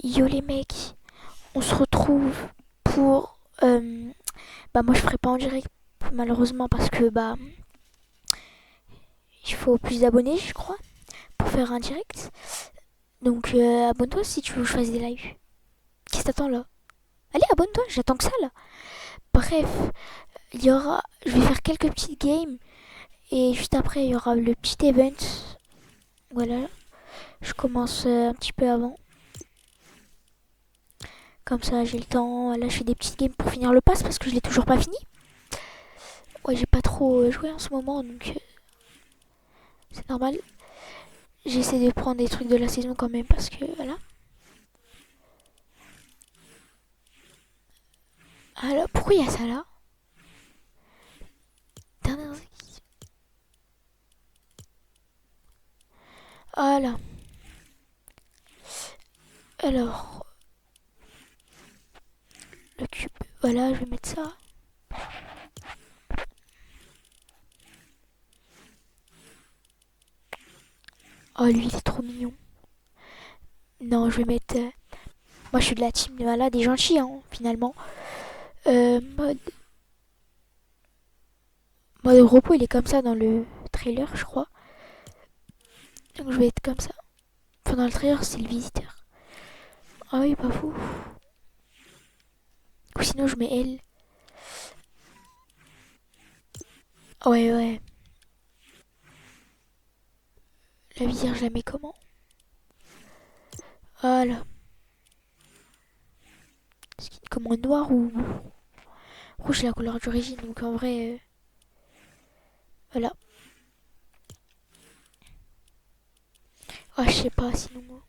Yo les mecs, on se retrouve pour... bah moi je ferai pas en direct malheureusement parce que bah il faut plus d'abonnés je crois pour faire un direct. Donc abonne-toi si tu veux que je fasse des lives. Qu'est-ce que t'attends là? Allez abonne-toi, j'attends que ça là. Bref, il y aura... Je vais faire quelques petites games et juste après il y aura le petit event. Voilà, je commence un petit peu avant. Comme ça j'ai le temps. Là je fais des petites games pour finir le pass parce que je l'ai toujours pas fini. Ouais, j'ai pas trop joué en ce moment, donc c'est normal. J'essaie de prendre des trucs de la saison quand même parce que voilà. Alors, pourquoi il y a ça là? Dernières acquisitions. Voilà. Alors, le cube. Voilà, je vais mettre ça. Oh, lui, il est trop mignon. Non, je vais mettre. Moi, je suis de la team voilà, des gentils, hein, finalement. Mode. Mode repos, il est comme ça dans le trailer, je crois. Donc, je vais être comme ça. Enfin, dans le trailer, c'est le visiteur. Ah oui, pas fou. Ou sinon, je mets elle. Ouais, ouais. La visière, je la mets comment? Voilà. Skin comment noir ou rouge, c'est la couleur d'origine. Donc en vrai, voilà. Ah, je sais pas, sinon.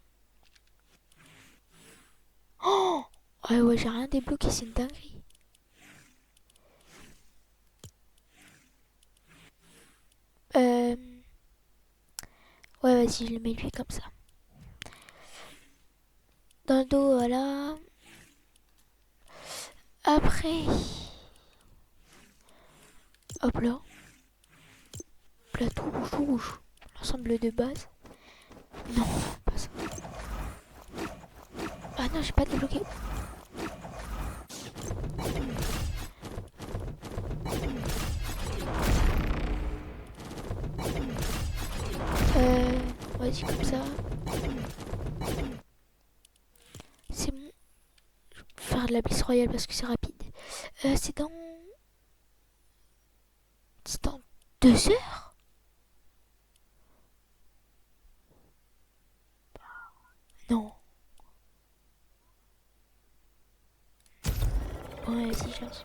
Oh ouais, ouais, j'ai rien débloqué, c'est une dinguerie. Euh... Ouais, vas-y, je le mets lui comme ça. Dans le dos, voilà. Après, hop là. Plateau rouge, rouge. L'ensemble de base. Non, pas ça. Ah non, j'ai pas débloqué. Vas-y, comme ça. C'est bon. Je vais faire de la blisse royale parce que c'est rapide. C'est dans... C'est dans 2 heures. Non. Ouais, vas-y, je lance.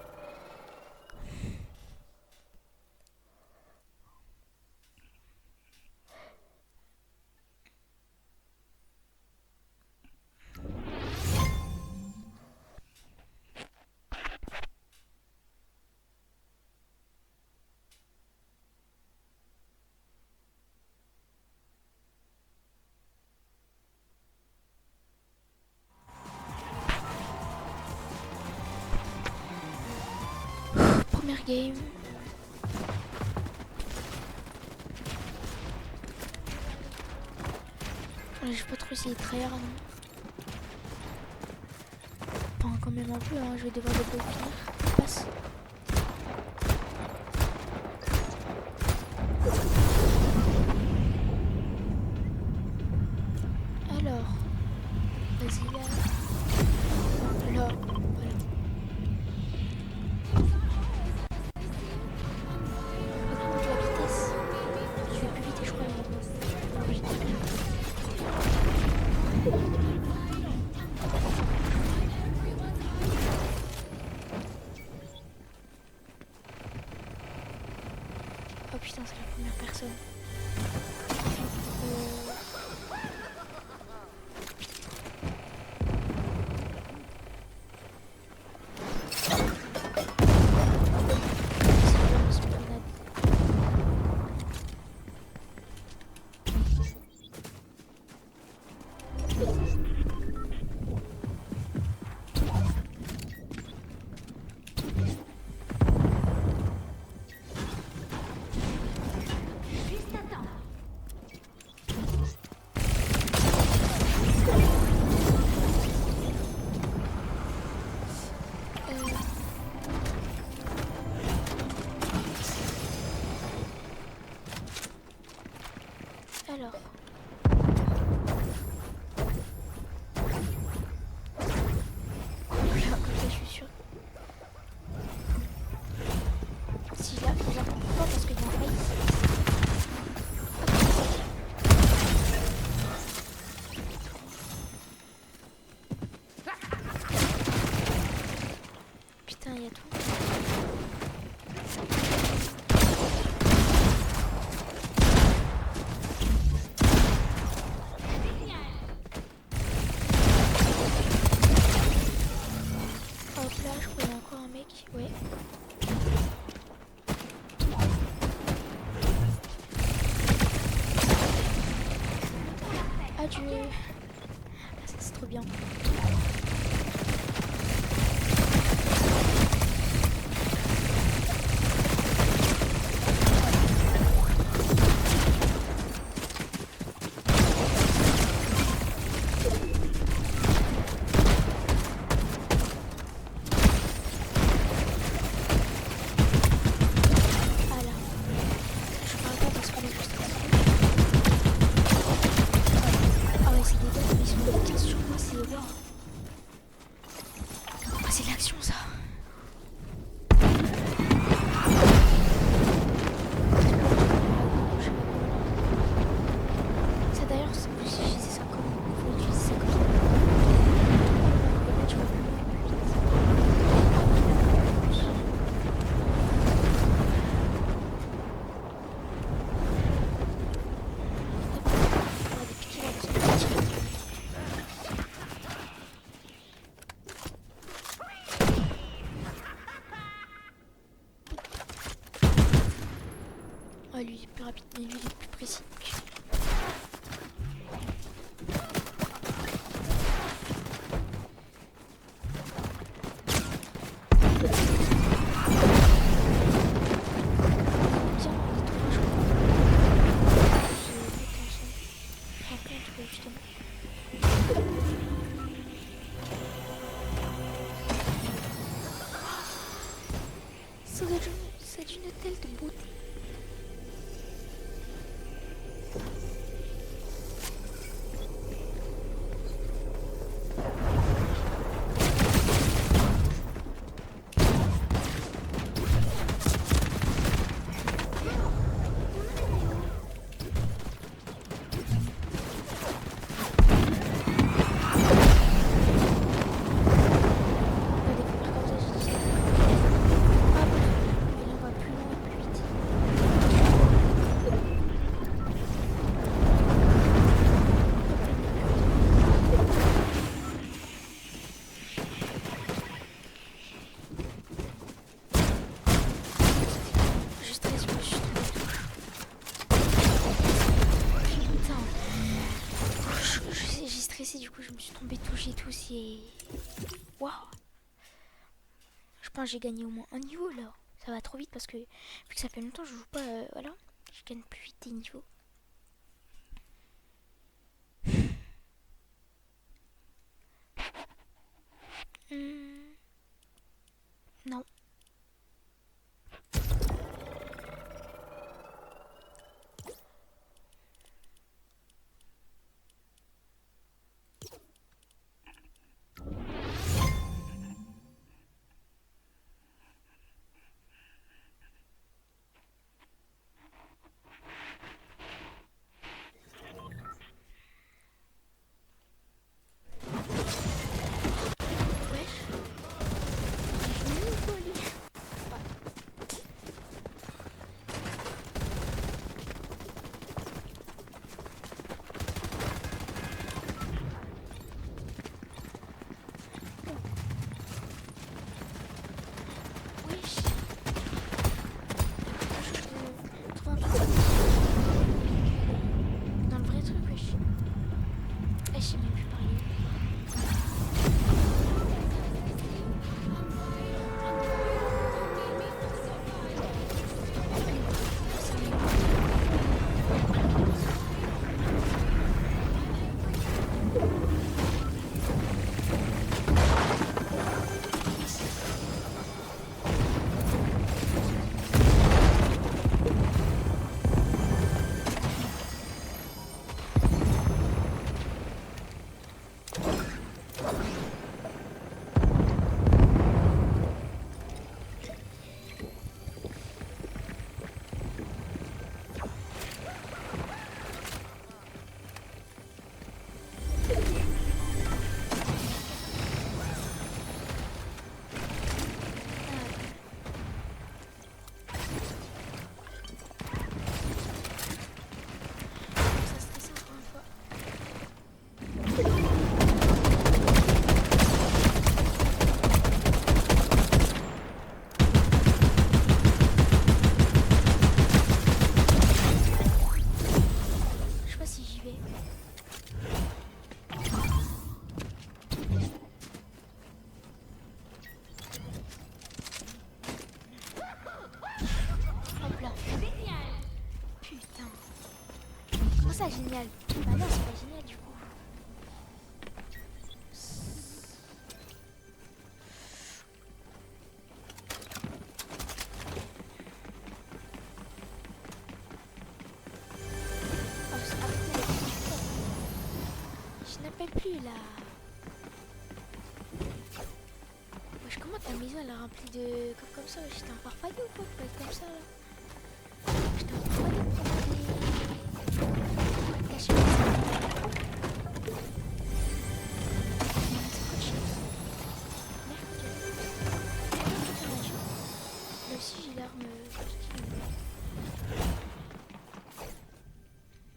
Première game. Ouais, je vais pas trop essayer de tryhard, non. Enfin, quand même un peu, hein, je vais devoir le finir. Passe. Alors, vas-y là. Là, voilà. Augmente la vitesse. Je vais plus vite et je crois. Oh putain, c'est la première personne. C'est bien, c'est une grenade. bien. Ah là, je parle pas parce qu'on est juste ici. Ah ouais, c'est des gars, mais ils sont à 15 sur moi, c'est waouh. Ah, c'est de l'action ça. Ça d'ailleurs, c'est plus utiliser ça comme. Faut utiliser ça comme ça. Et là, tu vas plus loin et plus vite. On va dépiquer la zone. Ah, lui il est plus rapide, mais lui il est plus précis. Tiens, il est tout proche, je crois. C'est potentiel. Rencontre justement. C'est d'une telle de beauté. On va découvrir comme ça, j'ai dit. Hop. Et là on va plus loin et plus vite. Je stresse, je me suis tombée de touche. Putain. J'ai stressé, du coup je me suis tombée de touche et tout, c'est... Waouh. Je pense que j'ai gagné au moins un niveau là. Ça va trop vite parce que vu que ça fait longtemps que je joue pas, voilà. Je gagne plus vite des niveaux. Hmm, non. ça génial? Bah non, c'est pas génial du coup. Oh, c'est arrêté les petits. Je n'appelle plus là. Wesh, comment ta maison elle est remplie de... Comme ça, j'étais un farfadet ou quoi pour être comme ça là? J'étais un farfadet pour aller cacher mes armes. Là aussi j'ai l'arme.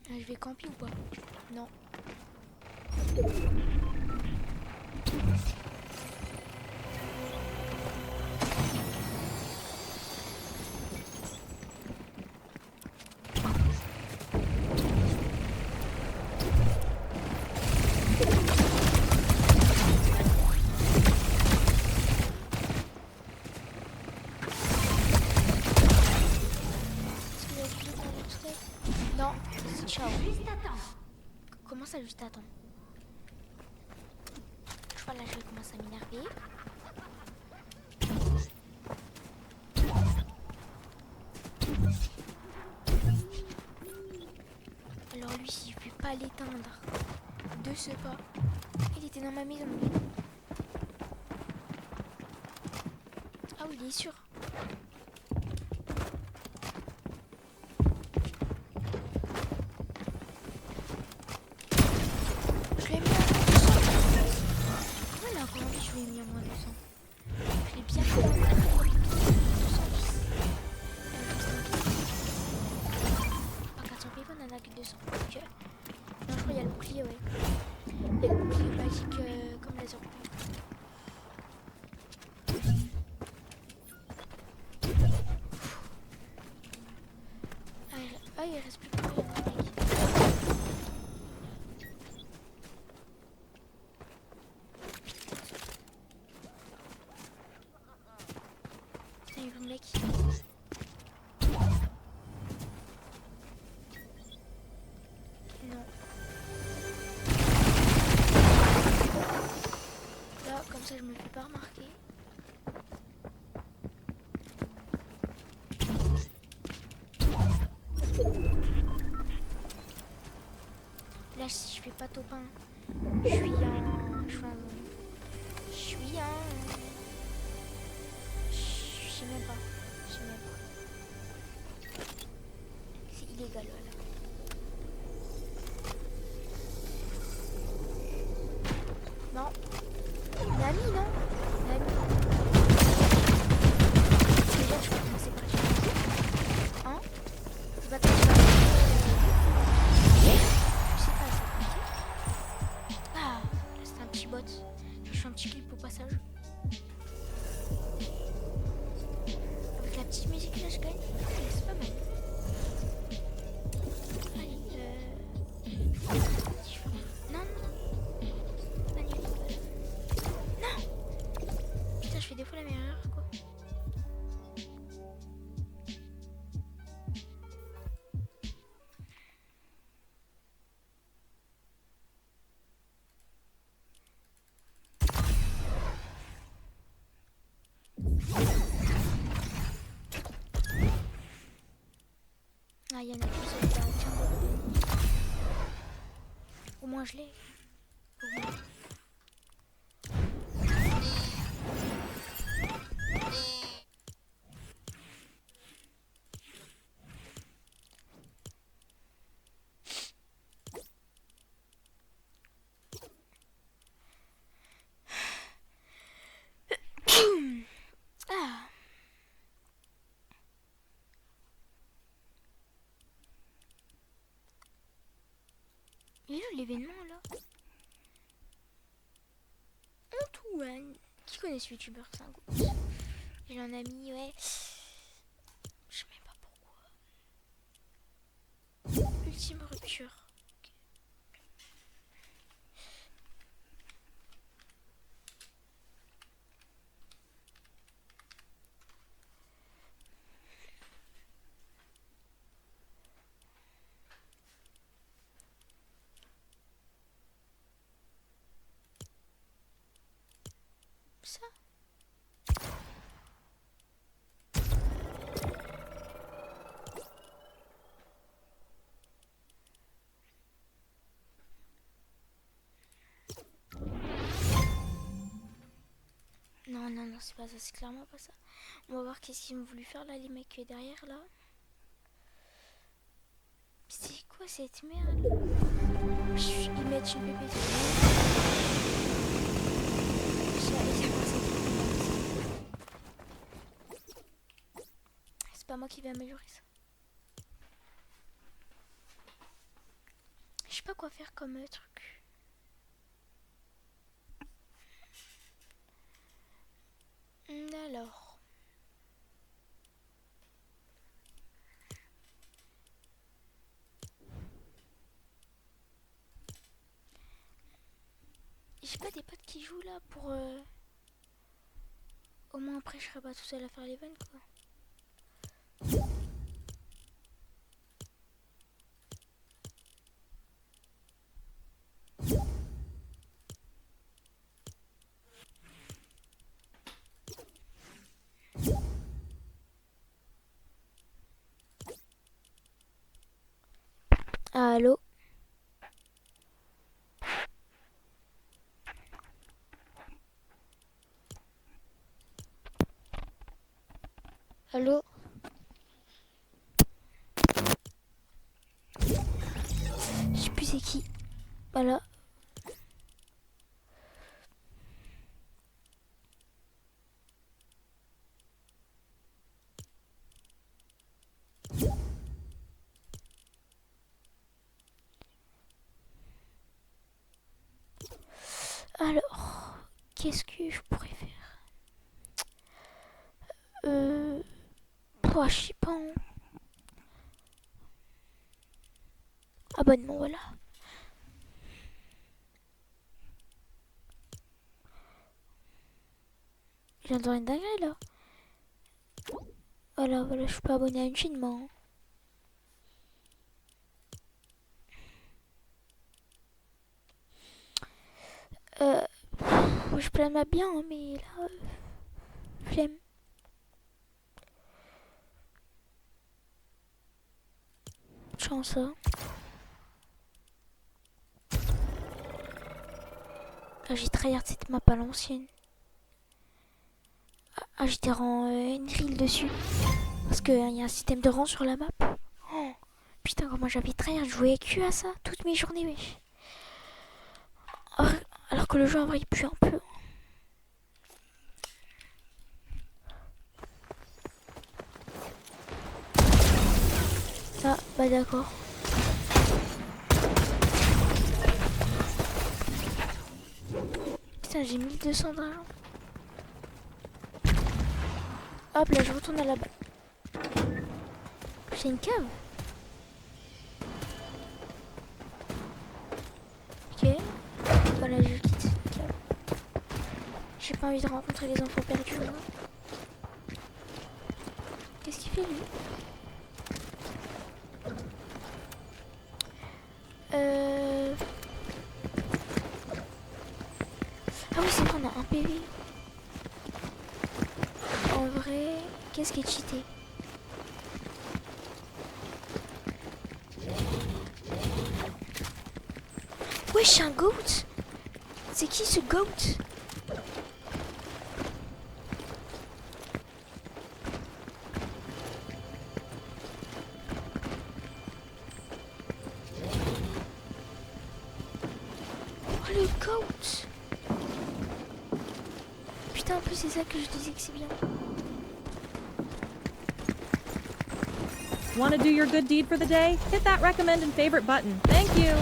Je vais camper ou pas? Non. Est-ce qu'il y a du jeu dans le steak? Non, c'est ciao. Comment ça juste attends? Je vois là je vais commencer à m'énerver. Alors lui si je peux pas l'éteindre de ce pas. Il était dans ma maison. Ah oui il est sûr. Je l'ai mis à moins 200. Pourquoi il a encore envie je l'ai mis à moins 200? Je l'ai bien fait à moins 210. Pas 400 PV, on en a que 200. Donc, non je crois qu'il y a le bouclier ouais. Il y a le bouclier magique comme les autres. Ah il reste plus que rien mec. Putain il veut mec. Non. Là comme ça je me fais pas remarquer. Là si je fais pas top 1, je suis en... Je suis en... Je sais même pas. Je sais même pas. C'est illégal voilà. Non. Nami non. Nami. Déjà je peux commencer par utiliser. Hein? Tu vas commencer par... Je sais pas, c'est compliqué. Ah, là c'est un petit bot. Je fais un petit clip au passage. Avec la petite musique là je gagne. C'est pas mal. Allez, non, non. Annule. Non. Putain, je fais des fois la meilleure erreur quoi. Ah, il y en a plus sur le jungle. Au moins je l'ai. Au moins. Ah. Il est où l'événement là? Antoine. Qui connaît ce youtubeur c'est un goût? J'ai un ami, ouais. Je sais même pas pourquoi. Ultime rupture. ça? Non, non, non, c'est pas ça, c'est clairement pas ça. On va voir qu'est-ce qu'ils ont voulu faire là, les mecs derrière là. C'est quoi cette merde? Ils mettent une bébé de c'est pas moi qui vais améliorer ça. Je sais pas quoi faire comme truc. Alors. J'ai pas des potes qui jouent là pour... Au moins après je serai pas tout seul à faire l'event quoi. Allô? Allô? Je sais plus c'est qui. Voilà. Alors, qu'est-ce que je pourrais faire? Je sais pas. Hein. Abonnement, voilà. Je viens de voir une dinguerie là. Voilà, voilà, je suis pas abonné à une chaîne, moi. Je plains bien, hein, mais là, flemme. Chance, hein. Ah, j'ai tryhard cette map à l'ancienne. Ah, j'étais rang une grille dessus. Parce qu'il y a un système de rang sur la map. Oh, putain, comment j'avais tryhard, je jouais que à ça toutes mes journées, wesh. Alors que le jeu en vrai il pue un peu. Ah, bah d'accord. Putain, j'ai 1200 d'argent. Hop, là je retourne à la balle. J'ai une cave. Ok. Voilà, je quitte la cave. J'ai pas envie de rencontrer les enfants perdus. Qu'est-ce qu'il fait lui? Ah oui, c'est vrai, on a un PV. En vrai, qu'est-ce qui est cheaté? Wesh, un goat. C'est qui ce goat? Oh le goat. Putain, en plus c'est ça que je disais que c'est bien. Want to do your good deed for the day? Hit that recommend and favorite button. Thank you.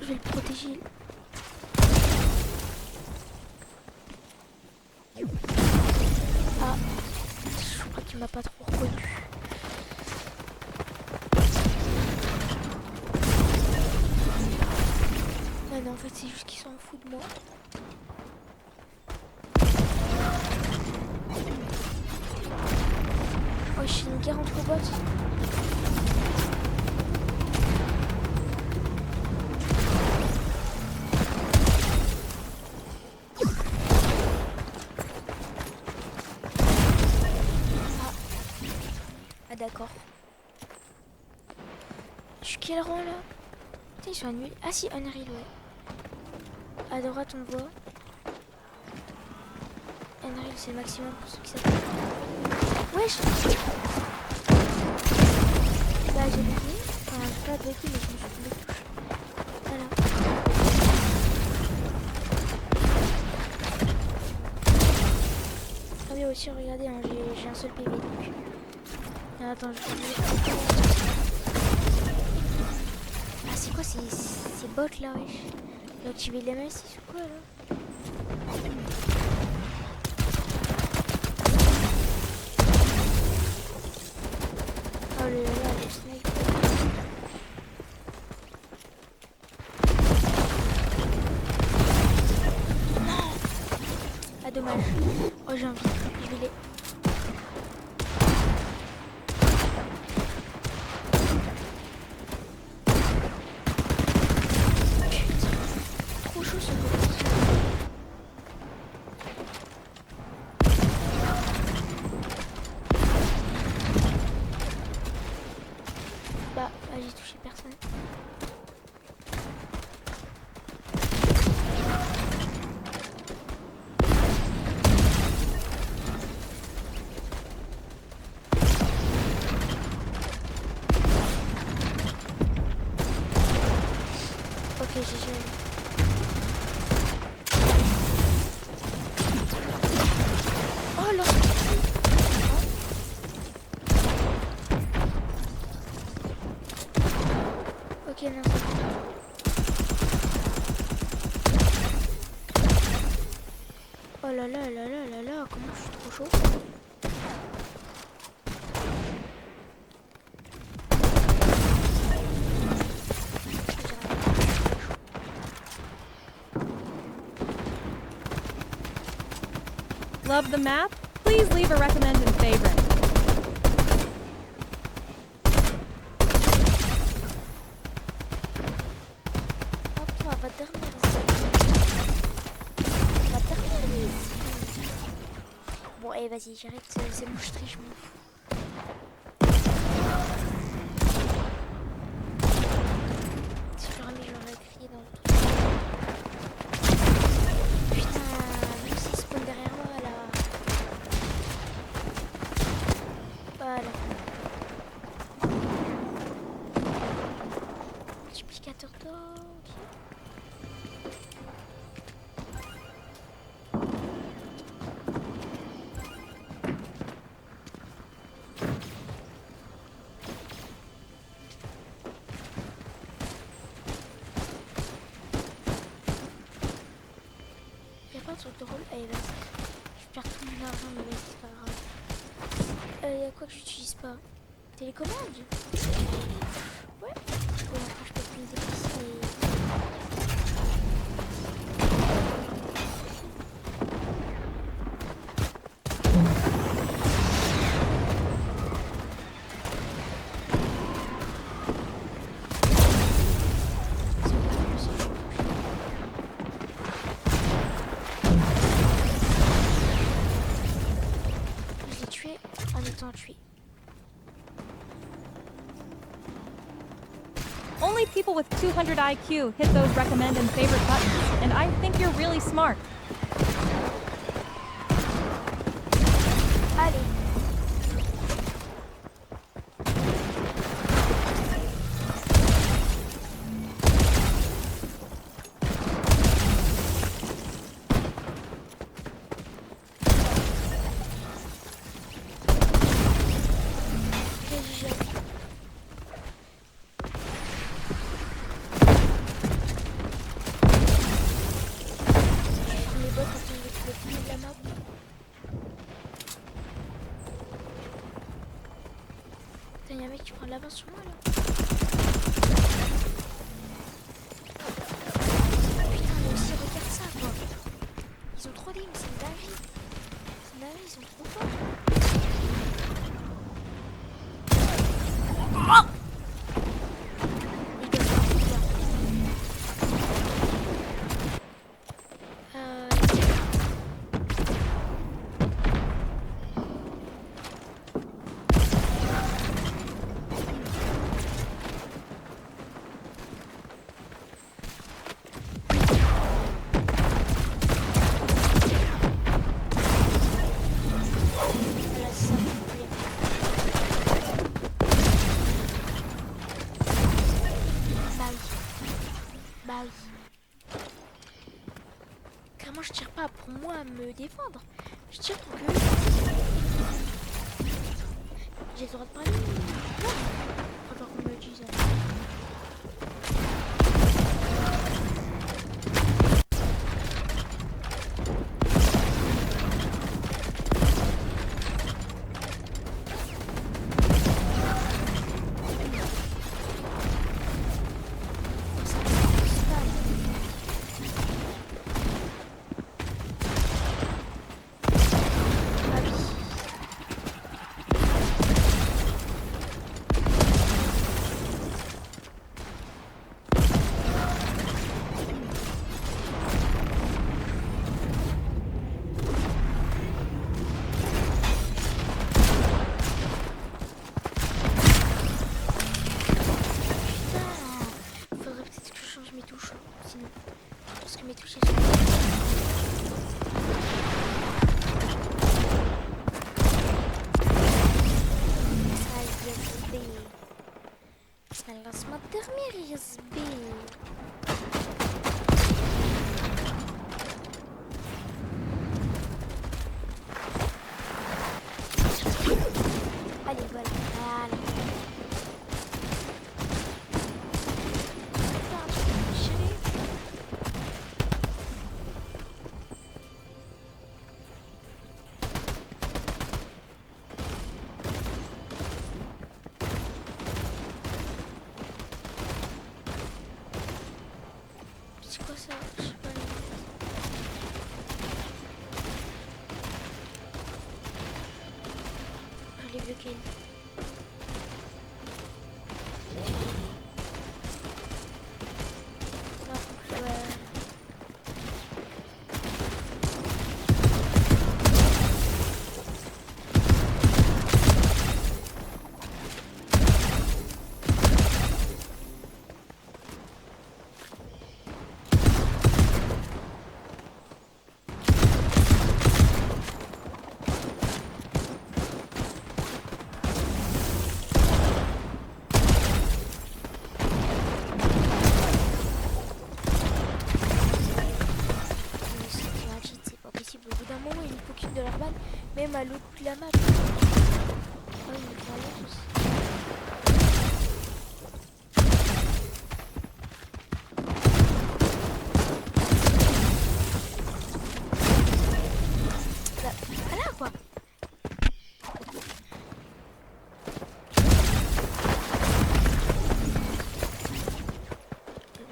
Je vais le protéger. Ah, je crois qu'il m'a pas trop reconnu. Ah non, en fait c'est juste qu'il s'en fout de moi. Oh, je suis une 40 robots. Putain, ils sont annulés. Ah si, Unreal, ouais. À droite, on voit. Unreal, c'est le maximum pour ceux qui savent. Wesh. Bah, j'ai bugué. Enfin, j'ai pas bugué, mais je me suis tombé de touche. Voilà. Ah oui, aussi, regardez, hein, j'ai un seul PV, donc... Ah, attends, je vais... Ah, c'est quoi ces bots, là, wesh? J'ai activé l'MS6 ou quoi, là? Oh là là, le sniper. Non. Ah, dommage. Oh, j'ai envie. Je vais les... Putain. Trop chaud ce bot. Bah, j'ai touché personne. Ok, j'ai géré. Oh là. Ok, non, c'est bon. Oh là là là là là là, comment je suis trop chaud. Love the map? Please leave a recommend and favorite. Hop, on va dormir ici. On va dormir ici. Bon, allez, vas-y, j'arrête, c'est bon, je triche, je m'en fous. Si je remets, j'aurais crié dans le truc. Putain, lui aussi il spawn derrière moi là. Voilà. Multiplicateur d'or, ok. Y'a pas un truc drôle? Allez, vas-y. Je perds tout mon argent, mais vas-y, c'est pas grave. Y'a quoi que j'utilise pas? Télécommande? Ouais. Bon, après, je peux plus les déplacer, mais... Je l'ai tué en étant tué. Only people with 200 IQ hit those recommend and favorite buttons, and I think you're really smart. Allez. GG. Les bots quand ils le plus de la map. Putain, y'a un mec qui prend de l'avance sur moi là. Putain, mais aussi regarde ça quoi. Ils ont trop d'aim, c'est une dinguerie. C'est une dinguerie, ils sont trop forts. Ils doivent faire tout là. Bah oui. Clairement, je tire pas pour moi me défendre. Je tire pour que j'ai le droit de parler. Non. Faut pas qu'on me le dise. Parce que mes touches elles sont... Ai, SB. Laisse-moi dormir, SB. Allez, voilà. Allez. C'est quoi ça? Je sais pas. Je l'ai bloqué. Non, ouais. C'est pas possible. Au bout d'un moment, il faut qu'il de leur balle, même à l'autre bout de la map. Ah oui, mais vraiment tous. Voilà quoi.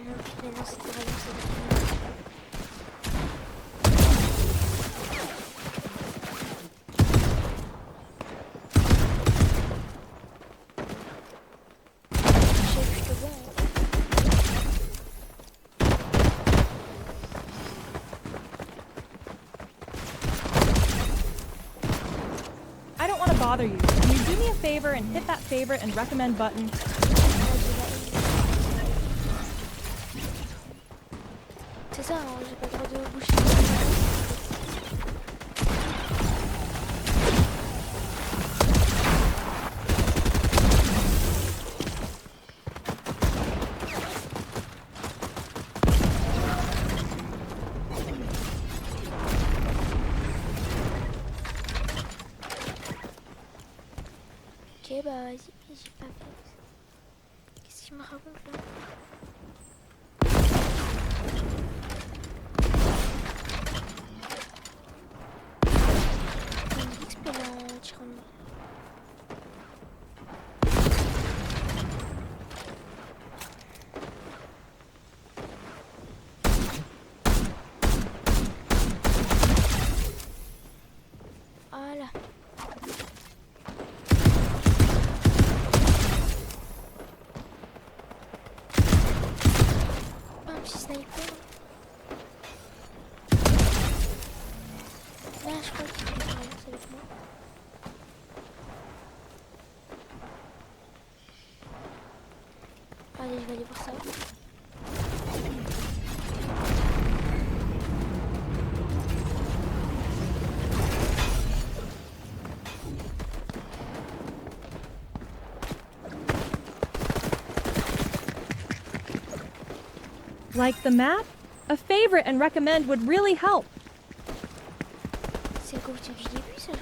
Non, c'était vraiment ça. I don't want to bother you. Can you do me a favor and hit that favorite and recommend button? C'est ça, hein, j'ai pas le droit de bouger. Ok, bah vas-y, mais j'ai pas fait. Qu'est-ce qu'il me raconte là? Il XP là en tirant. Voilà. Like the map? A favorite and recommend would really help. C'est le coffre du début, ça.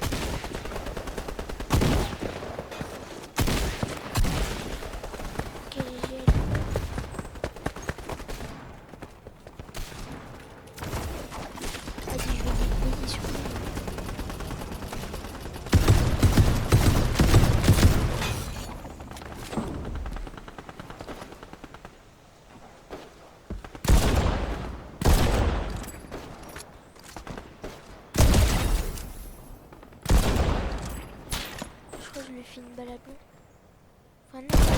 Ok, j'ai le... Vas-y, je vais déposer sur lui. Je crois que je lui fais une balade. Enfin, non, je sais pas.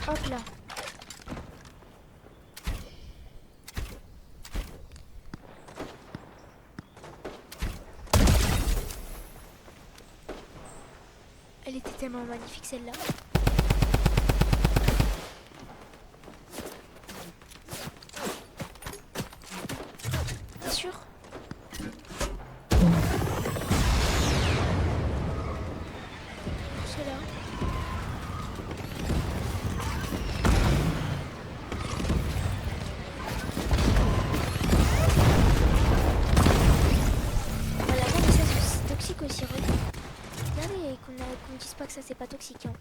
Hop là. Elle était tellement magnifique celle-là. T'es sûr? Pour cela. Voilà, non mais ça c'est toxique aussi. Regardez qu'on dise pas que ça c'est pas toxique. Hein.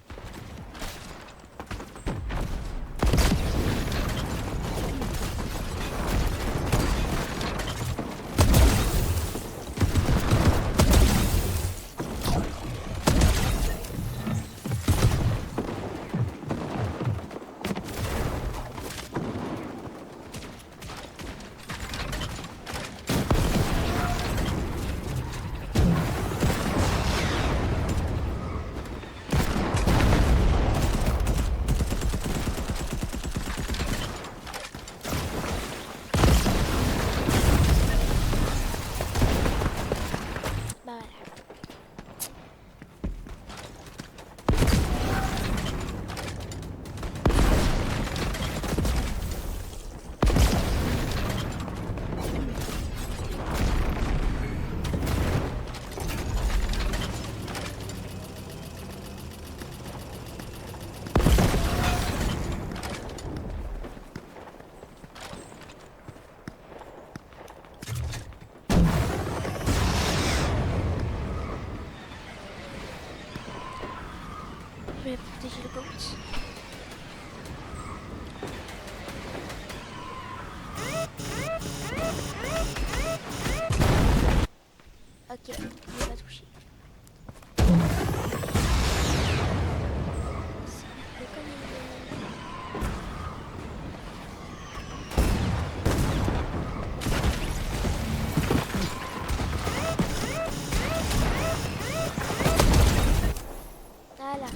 Bah voilà. Je vais protéger le box. Ok, il n'est pas touché. C'est comme voilà.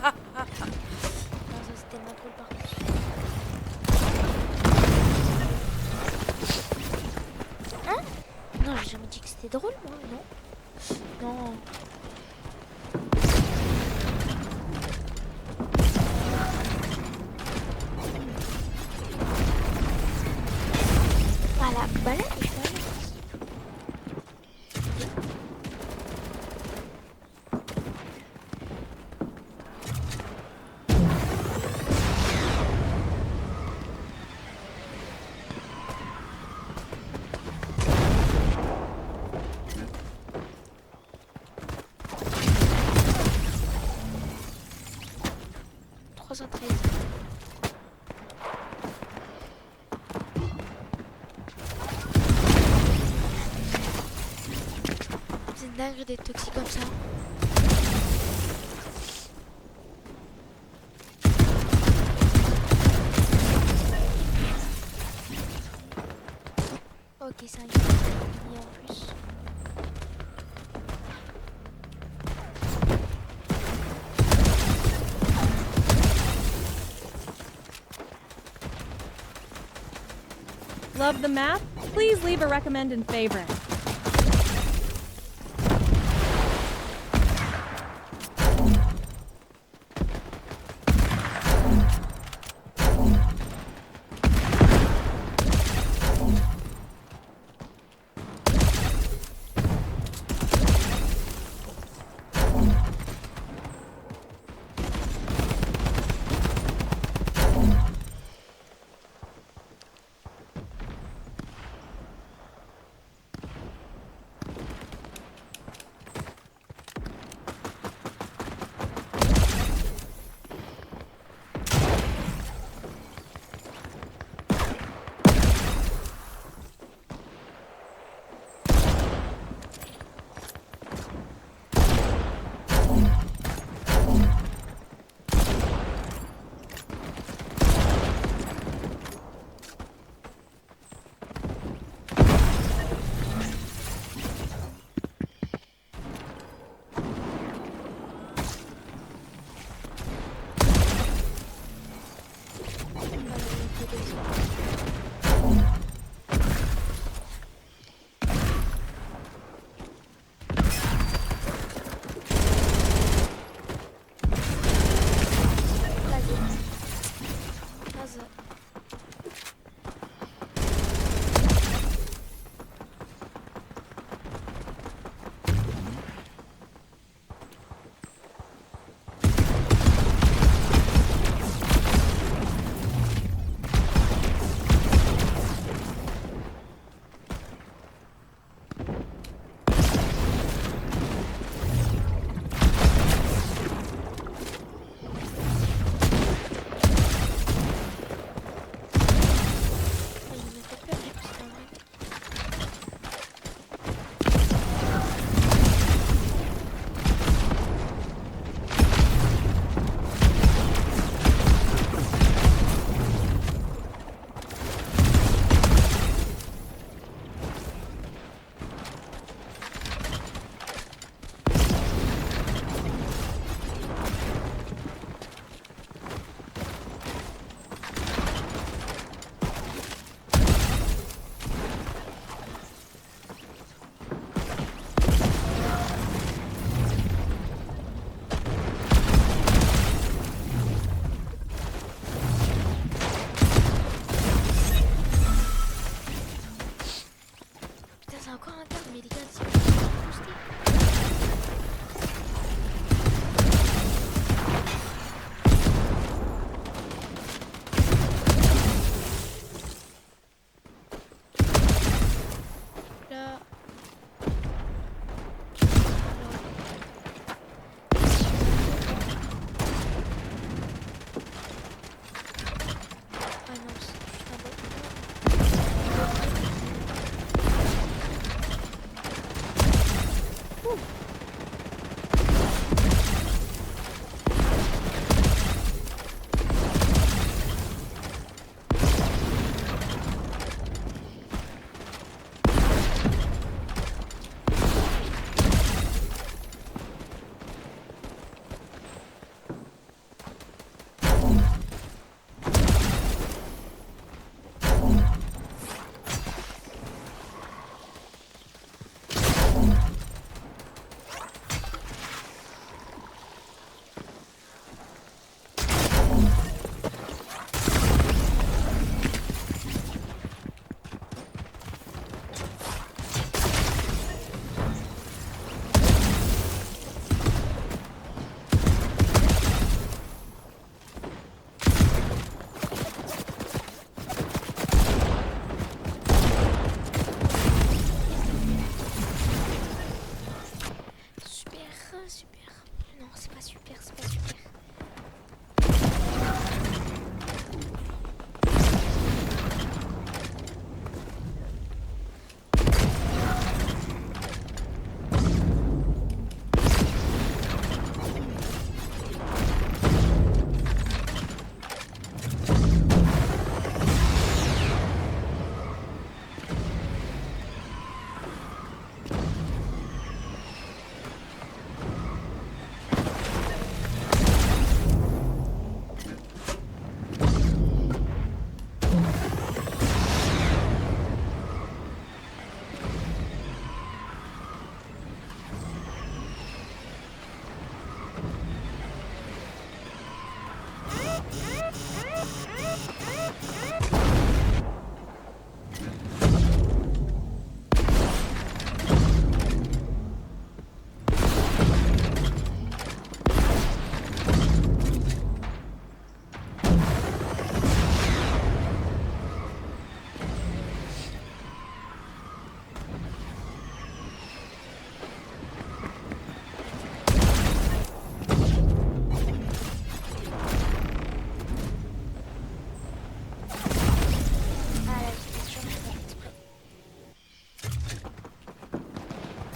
Non, ça c'est tellement cool par contre. Hein? Non, j'ai jamais dit que c'était drôle, moi, non? Non. Voilà, balade, je balade. dingue d'être toxique comme ça. Ok, c'est un ennemi en plus. Love the map? Please leave a recommend and favorite.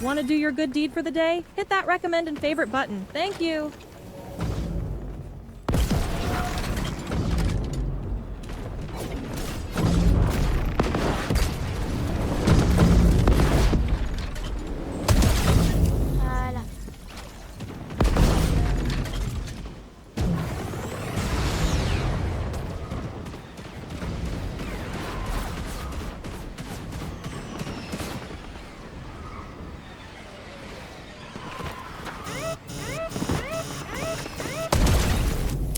Want to do your good deed for the day? Hit that recommend and favorite button. Thank you. Voilà.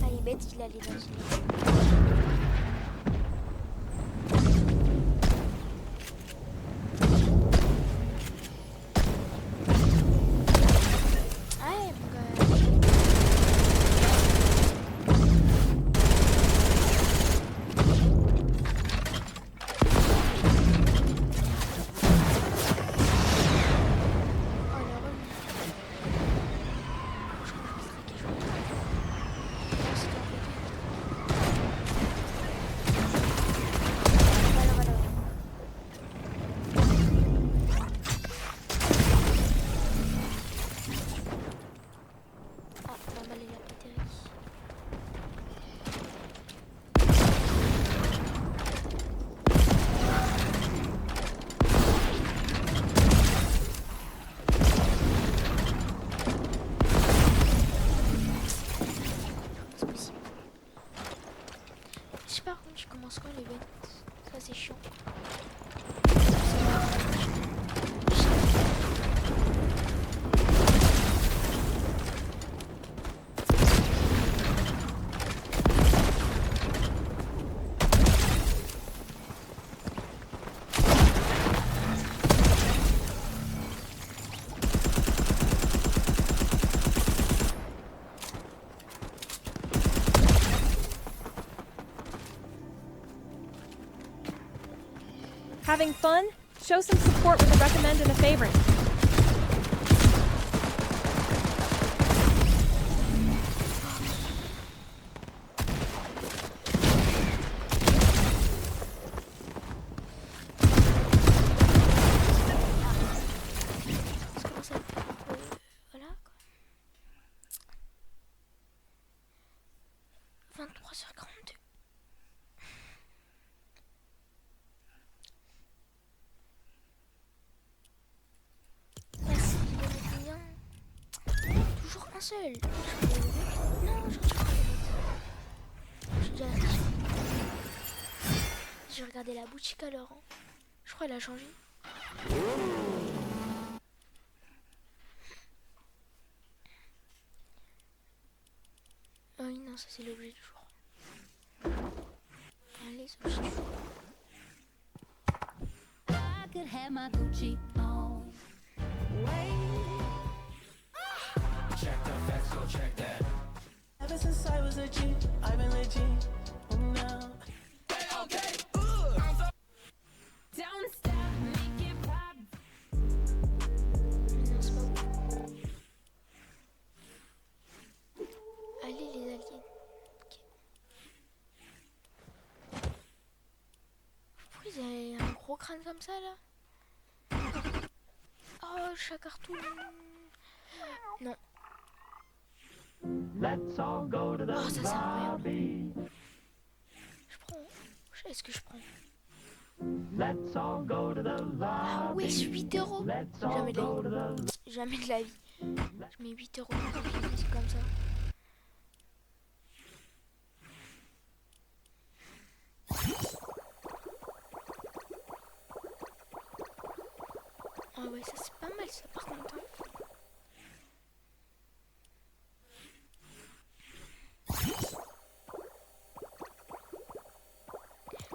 Ah, il est bête, il allait dans une... Ouais, mon gars. Oh, le relou. Je crois que c'est quelque chose. Non, c'est pas vrai. Voilà, voilà, voilà. Ah, normal, il a pas atterri. C'est possible. Je sais pas par contre, je commence quand l'event. Ça, c'est chiant. Having fun? Show some support with a recommend and a favorite. Ça commence à être un peu... Voilà, quoi. 23h42. Ah, si, il y en a combien? Toujours un seul. Non, j'en ai pas de J'ai déjà la fiche. J'ai regardé la boutique alors. Hein. Je crois qu'elle a changé. Ah oui, non, ça c'est l'objet du jour. Allez, c'est l'objet du jour. I could have my Gucci on. Ever since I was a G, I've been legit. Now. Don't stop, make it pop. Non, c'est pas bon. Allez, les aliens. Ok. Pourquoi ils avaient un gros crâne comme ça là? Oh, chat cartoon. Non. Let's all go to the Oh, ça c'est incroyable. lobby. Je prends. Est-ce que je prends? Let's all go to the Ah lobby. ouais, c'est 8 euros. Let's all Jamais de la go to vie. the Jamais de la vie. Je mets 8 euros pour un truc comme ça. Ah ouais, ça c'est pas mal ça par contre. Hein.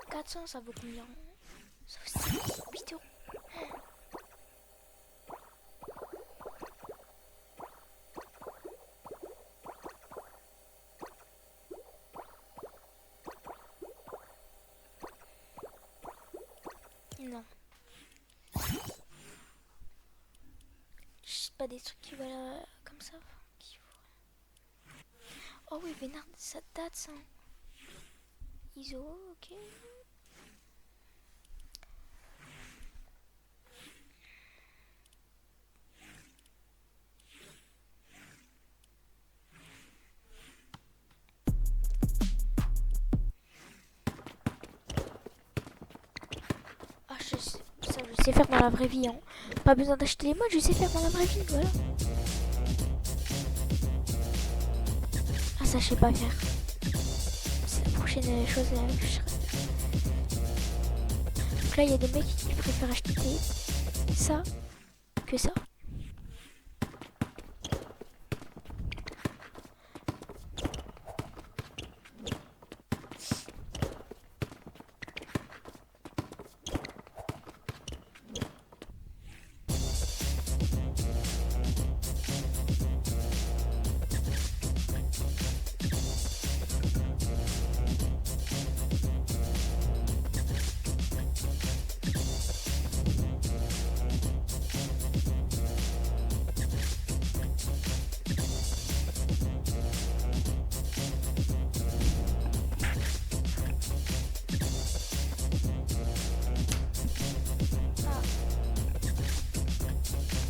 « 400, ça vaut combien? Ça vaut 8 euros. Non. C'est pas des trucs qui valent comme ça. Oh oui, Vénard, ça date ça. ISO, ok. sais faire dans la vraie vie. Hein. Pas besoin d'acheter les modes, je sais faire dans la vraie vie, voilà. Ah ça je sais pas faire. C'est la prochaine chose que je ferai. Donc là il y a des mecs qui préfèrent acheter ça que ça.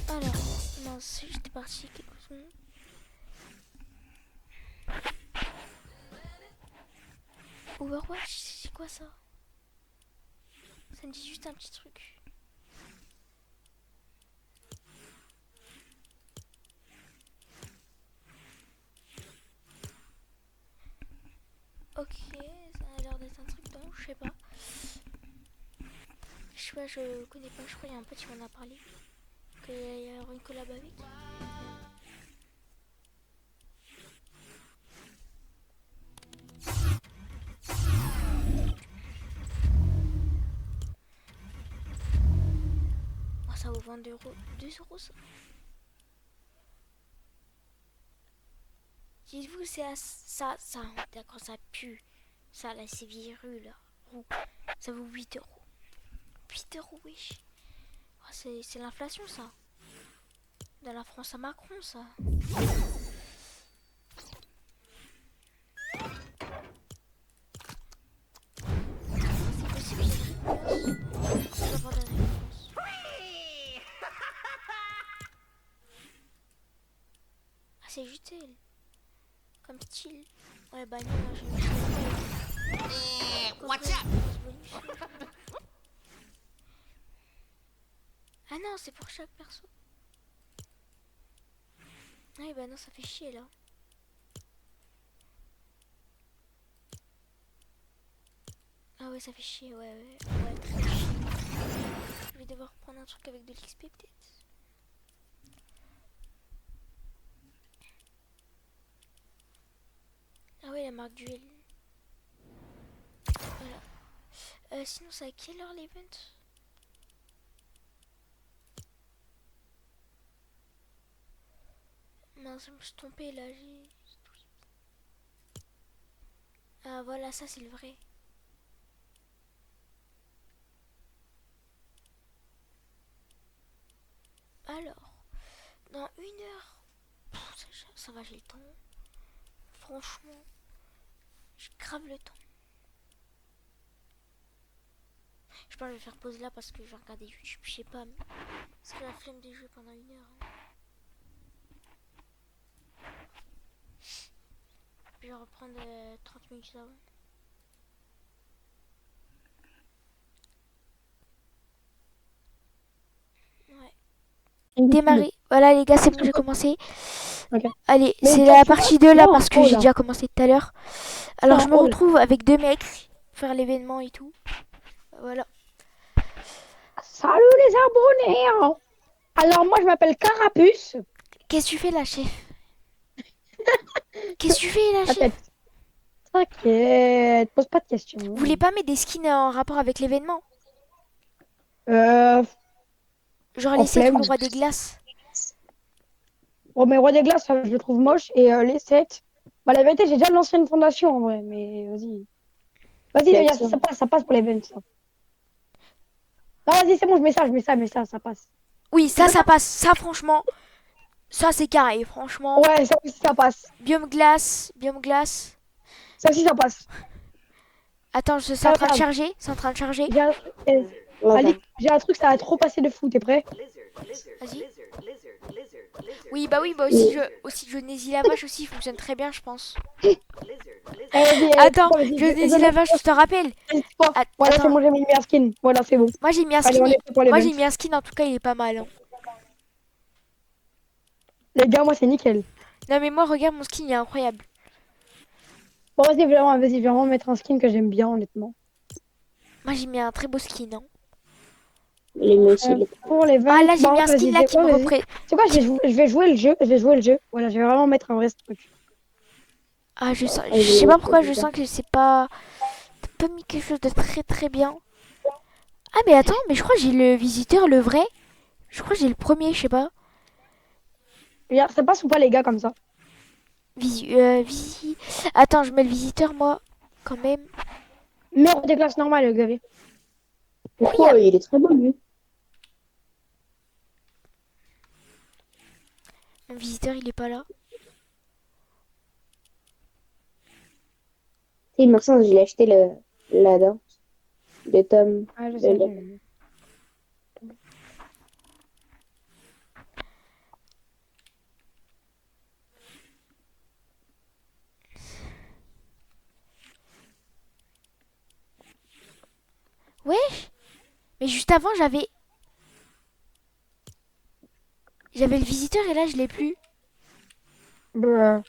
Alors, mince, j'étais partie quelque chose. Overwatch, c'est quoi ça? Ça me dit juste un petit truc. Ok, ça a l'air d'être un truc donc je sais pas. Je connais pas, je crois qu'il y a un pote qui m'en a parlé. Qu'il y a une collab avec. Oh, ça vaut 22 euros. 2 euros ça. Dites-vous, c'est ça, d'accord, ça pue. Ça, là, c'est virus, là. Ça vaut 8 euros. 8 euros, wesh. Oh, c'est l'inflation, ça. Dans la France à Macron, ça. C'est possible qu'il y ait une réponse. Je vais avoir des réponses. Ah, c'est juste elle. Comme style. Ouais, bah non, moi, je What's up? Ah non, c'est pour chaque perso. Ouais, bah non, ça fait chier là. Ah ouais, ça fait chier, ouais, très chier. Je vais devoir prendre un truc avec de l'XP peut-être. Ah ouais, la marque duel. Voilà. Sinon, c'est à quelle heure l'event? Mince, je me suis trompée là. Ah voilà, ça c'est le vrai. Alors, dans 1 heure. Ça va, j'ai le temps. Franchement, je crave le temps. Je pense que je vais faire pause là parce que je vais regarder YouTube, je sais pas. Mais c'est la flemme des jeux pendant 1 heure. Hein. Je vais reprendre 30 minutes avant. Ouais. Démarrer. Voilà les gars, c'est bon, j'ai commencé. Okay. Allez, Mais c'est toi, la tu vois, partie 2 là oh, parce que oh j'ai là. déjà commencé tout à l'heure. Alors Ah, je me oh là. retrouve avec 2 mecs, faire l'événement et tout. Voilà. Salut les abonnés! Hein. Alors moi je m'appelle Carapuce. Qu'est-ce que tu fais là, chef? Qu'est-ce que tu fais là, chef? T'inquiète. T'inquiète, pose pas de questions. Vous voulez pas mettre des skins en rapport avec l'événement? Euh... Genre En les 7 ou flemme. le roi des glaces? Bon mais Roi des Glaces, je le trouve moche. Et les 7. Bah la vérité, j'ai déjà lancé une fondation en vrai, mais vas-y. Vas-y, ça passe pour l'event. Ça. Non, vas-y, c'est bon, je mets ça passe. Oui, ça passe. Ça franchement, ça c'est carré, franchement. Ouais, ça aussi ça passe. Biome glace, biome glace. Ça aussi ça passe. Attends, c'est en train de charger, c'est en train de charger. J'ai un... Ali, j'ai un truc, ça va trop passer de fou, t'es prêt? Vas-y. Oui, bah aussi, je Nézi la vache aussi fonctionne très bien, je pense. Vas-y, Attends, vas-y, je dis la vache, je te rappelle. Voilà, c'est Attends, bon, j'ai mis le meilleur skin. Voilà, c'est bon. moi j'ai mis un Allez, skin. on est prêt pour Moi l'event. j'ai mis un skin, en tout cas, il est pas mal, hein. Les gars, moi, c'est nickel. Non, mais moi, regarde, mon skin, il est incroyable. Bon, vas-y, vraiment mettre un skin que j'aime bien, honnêtement. Moi j'ai mis un très beau skin, hein. Les mieux aussi, Pour les Ah, 20, là, j'ai mis un skin là qui me représente. C'est quoi, je vais jouer le jeu. Je vais jouer le jeu. Voilà, je vais vraiment mettre un vrai truc. Ah, je sens, Ah, je sais je- pas pourquoi, je je- sens que c'est pas. T'as pas mis quelque chose de très très bien. Ah, mais attends, mais je crois que j'ai le visiteur, le vrai. Je crois que j'ai le premier, je sais pas. Regarde, ça passe ou pas, les gars, comme ça? Visi. Attends, je mets le visiteur, moi, quand même. Mais on déclasse normal, Gavi. Pourquoi? Il est très bon, lui. Mon visiteur, il est pas là. Et Maxence, je l'ai acheté la danse de Tom. Ah, je Le sais. lait. Wesh. Mais juste avant, j'avais le visiteur et là, je l'ai plus. Bruh.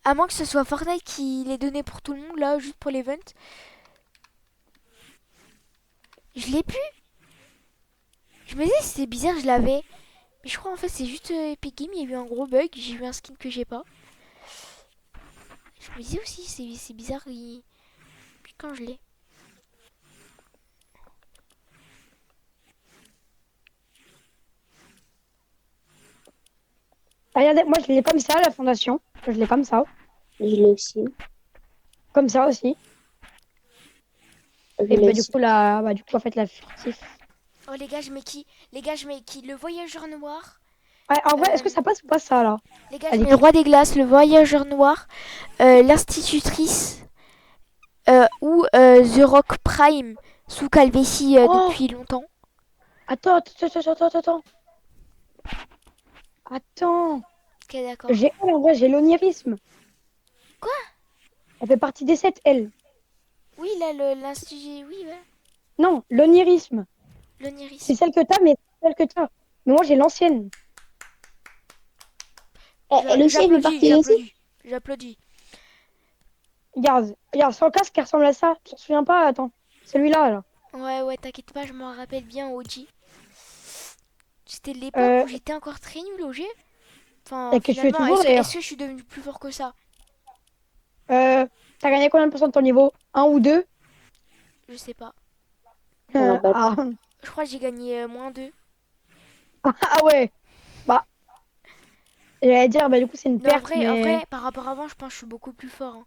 À moins que ce soit Fortnite qui l'ait donné pour tout le monde, là, juste pour l'event. Je l'ai plus. Je me disais, c'est bizarre, je l'avais. Mais je crois en fait, c'est juste Epic Games, il y a eu un gros bug. J'ai eu un skin que j'ai pas. Je me disais aussi, c'est bizarre. Puis quand je l'ai. Regardez, moi, je l'ai comme ça, la fondation. Je l'ai comme ça. Je l'ai aussi. Comme ça aussi. Je Et l'ai bah, du aussi. coup, en fait, la furtif. Oh les gars, je mets qui? Les gars, je mets qui? Le voyageur noir. Ouais, en vrai, est-ce que ça passe ou pas, ça, là? Les gars, je Allez. mets le roi des glaces, le voyageur noir, l'institutrice ou The Rock Prime sous Calvétie Oh. depuis longtemps. Attends. Attends. Ok, d'accord. J'ai elle, en vrai, j'ai l'onirisme. Quoi? Elle fait partie des 7, elle. Oui, là, l'institut. Oui, ouais. Non, l'onirisme. L'oniris. C'est celle que t'as, mais celle que t'as. Mais moi, j'ai l'ancienne. Elle aussi, elle fait partie de aussi. J'applaudis. Regarde, sans casque, qui ressemble à ça. Tu te souviens pas? Attends. Celui-là, là. Ouais, t'inquiète pas, je m'en rappelle bien, OG. C'était l'époque Euh, où j'étais encore très nul au jeu. Enfin, Et que tu fais finalement, toujours, d'ailleurs. est-ce que je suis devenue plus fort que ça? T'as gagné combien de pourcents de ton niveau? Un ou deux? Je sais pas. Ah. Je crois que j'ai gagné -2. Ah ouais. Bah, j'allais dire, bah, du coup, c'est une Non, perte, en mais vrai, par rapport à avant, je pense que je suis beaucoup plus fort, hein.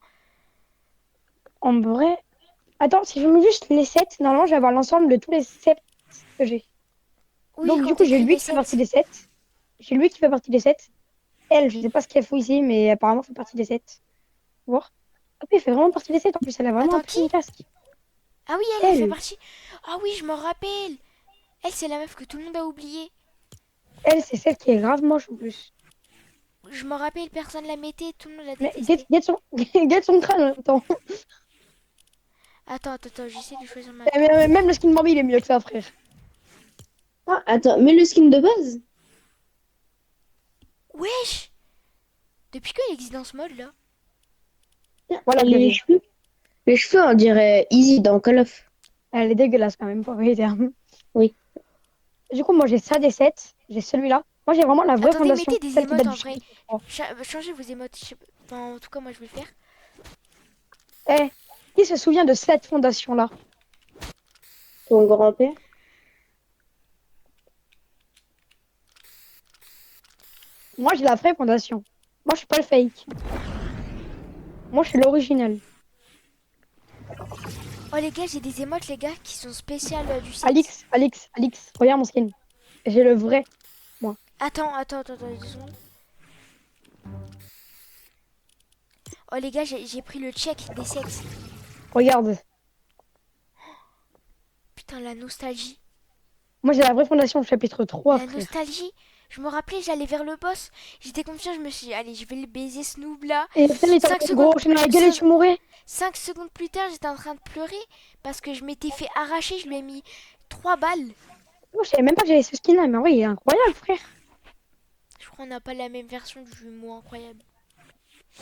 en vrai. Attends, si je mets juste les 7, normalement, je vais avoir l'ensemble de tous les 7 que j'ai. Oui, Donc, quand du coup, j'ai t'écris lui les qui fait 7. partie des 7. J'ai lui qui fait partie des 7. Elle, je sais pas ce qu'elle fout ici, mais apparemment, fait partie des 7. Voir. Ah oui, elle fait vraiment partie des 7. En plus, elle a vraiment un Attends, très bon casque. Ah oui, elle fait Elle, partie. Ah oui, je m'en rappelle. Elle, c'est la meuf que tout le monde a oubliée. c'est celle qui est grave moche en plus. Je m'en rappelle, personne la mettait, tout le monde la Mais détestait. get son crâne en même temps. Attends, j'essaie de choisir ma. Même le skin Bambi, il est mieux que ça, frère. Ah, attends, mais le skin de base? Wesh! Depuis quand il existe dans ce mode là? Voilà, les Gabriel. cheveux. Les cheveux, on dirait Easy dans Call of. Elle est dégueulasse quand même, pour les termes. Oui. Du coup, moi, j'ai ça des 7. J'ai celui-là. Moi, j'ai vraiment la vraie Attendez, fondation. mettez des celle qui émotes date en du vrai. chapitre 3. Changez vos émotes. Enfin, en tout cas, moi je vais le faire. Eh, qui se souvient de cette fondation-là? Ton grand-père. Moi, j'ai la vraie fondation. Moi, je suis pas le fake. Moi, je suis l'original. Oh les gars, j'ai des émotes, les gars, qui sont spéciales du site. Alix, regarde mon skin. J'ai le vrai. Attends, 2 secondes. Oh les gars, j'ai pris le check des sexes. Regarde. Putain, la nostalgie. Moi, j'ai la vraie fondation, chapitre 3, La frère. nostalgie. Je me rappelais, j'allais vers le boss. J'étais confiant, je me suis dit, allez, je vais le baiser ce noob là. Et putain, il t'a 5 fait gros secondes. dans la gueule et tu mourrais. 5 secondes plus tard, j'étais en train de pleurer parce que je m'étais fait arracher. Je lui ai mis 3 balles. Moi, je savais même pas que j'avais ce skin là, mais en vrai, il est incroyable, frère. Je crois qu'on n'a pas la même version du mot incroyable.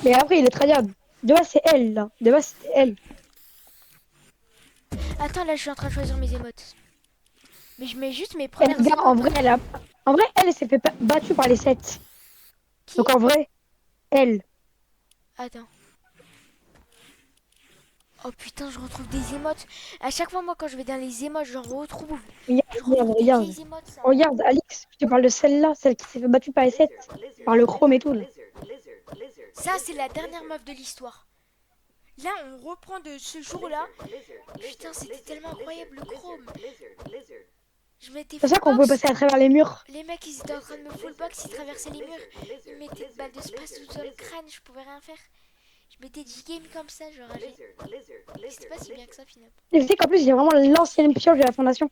Mais après, il est tryhard. De base, c'est elle là. De base, c'est elle. Attends, là, je suis en train de choisir mes émotes. Mais je mets juste mes Elle, premières regarde, émotes. en vrai, elle s'est fait battue par les 7. Qui? Donc en vrai, elle. Attends. Oh putain, je retrouve des émotes. À chaque fois, moi, quand je vais dans les émotes, j'en retrouve. Je retrouve des Regarde. vieilles émotes, ça. Regarde, Alix, je te parle de celle-là, celle qui s'est fait battue par les 7. Par le chrome et tout là. Ça, c'est la dernière meuf de l'histoire. Là, on reprend de ce jour-là. Putain, c'était tellement incroyable le chrome. Je m'étais C'est ça full qu'on peut box. passer à travers les murs. Les mecs, ils étaient en train de me full box, ils traversaient les murs. Ils mettaient des balles de space tout dans le crâne, je pouvais rien faire. Je m'étais dit game comme ça, je rageais. C'était pas si bien que ça, finalement. Et tu sais qu'en plus, j'ai vraiment l'ancienne pioche de la fondation.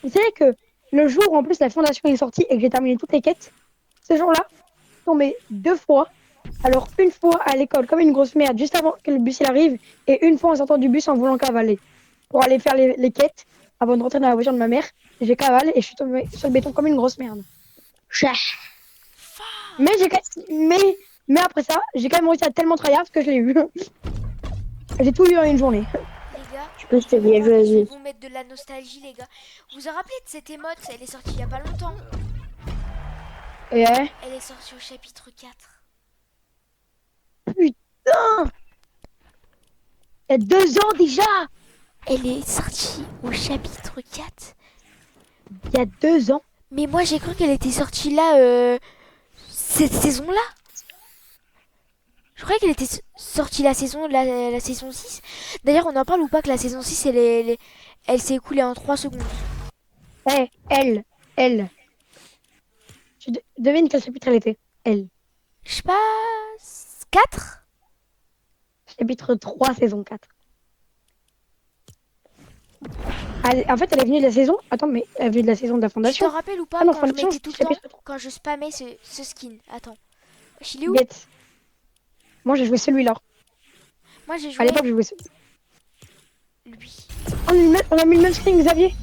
Vous savez que le jour où en plus la fondation est sortie et que j'ai terminé toutes les quêtes, ce jour-là, je suis tombée 2 fois. Alors, une fois à l'école comme une grosse merde, juste avant que le bus il arrive, et une fois en sortant du bus en voulant cavaler. Pour aller faire les quêtes, avant de rentrer dans la voiture de ma mère, j'ai cavalé et je suis tombée sur le béton comme une grosse merde. Mais mais après ça, j'ai quand même réussi à tellement tryhard que je l'ai eu. J'ai tout eu en une journée. Les gars, Je peux te bien je vais jouer. vous mettre de la nostalgie, les gars. Vous vous rappelez de cette émote? Elle est sortie il y a pas longtemps. Et Elle est sortie au chapitre 4. putain, il y a 2 ans déjà. Elle est sortie au chapitre 4. Il y a 2 ans. Mais moi, j'ai cru qu'elle était sortie là, cette saison-là. Je croyais qu'elle était sortie la saison 6. D'ailleurs, on en parle ou pas que la saison 6, elle s'est écoulée en 3 secondes. Elle. Devine quel chapitre elle était. Elle. Je sais pas... 4? Chapitre 3, saison 4. En fait, elle est venue de la saison. Attends, mais elle est venue de la saison de la Tu te fondation. rappelles ou pas Ah non, quand je fondation, mettais tout le temps, chapitre 3. quand je spammais ce skin? Attends. Il est où? Bête. Moi, j'ai joué celui-là. Moi, j'ai À joué l'époque, j'ai joué celui. lui. On a mis le même skin, Xavier.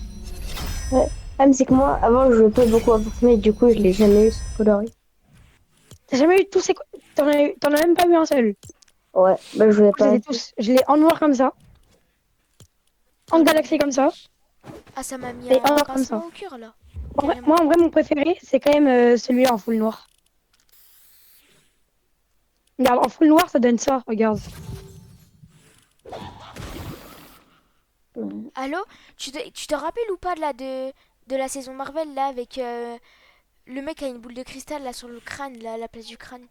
Ah, mais c'est que moi, avant, je jouais pas beaucoup à Fortnite, du coup, je l'ai jamais eu ce coloré. T'as jamais eu tous ces... T'en as même pas eu un seul. Ouais, bah, je jouais Je les pas. ai tous. Je l'ai en noir comme ça. En galaxie comme ça. Ah, ça m'a mis Et un un comme pincement ça. au cœur, là. Moi, en vrai, mon préféré, c'est quand même celui-là en full noir. Regarde, en full noir, ça donne ça. Regarde. Allô? Tu te rappelles ou pas de la saison Marvel, là, avec le mec qui a une boule de cristal, là, sur le crâne, là, à la place du crâne?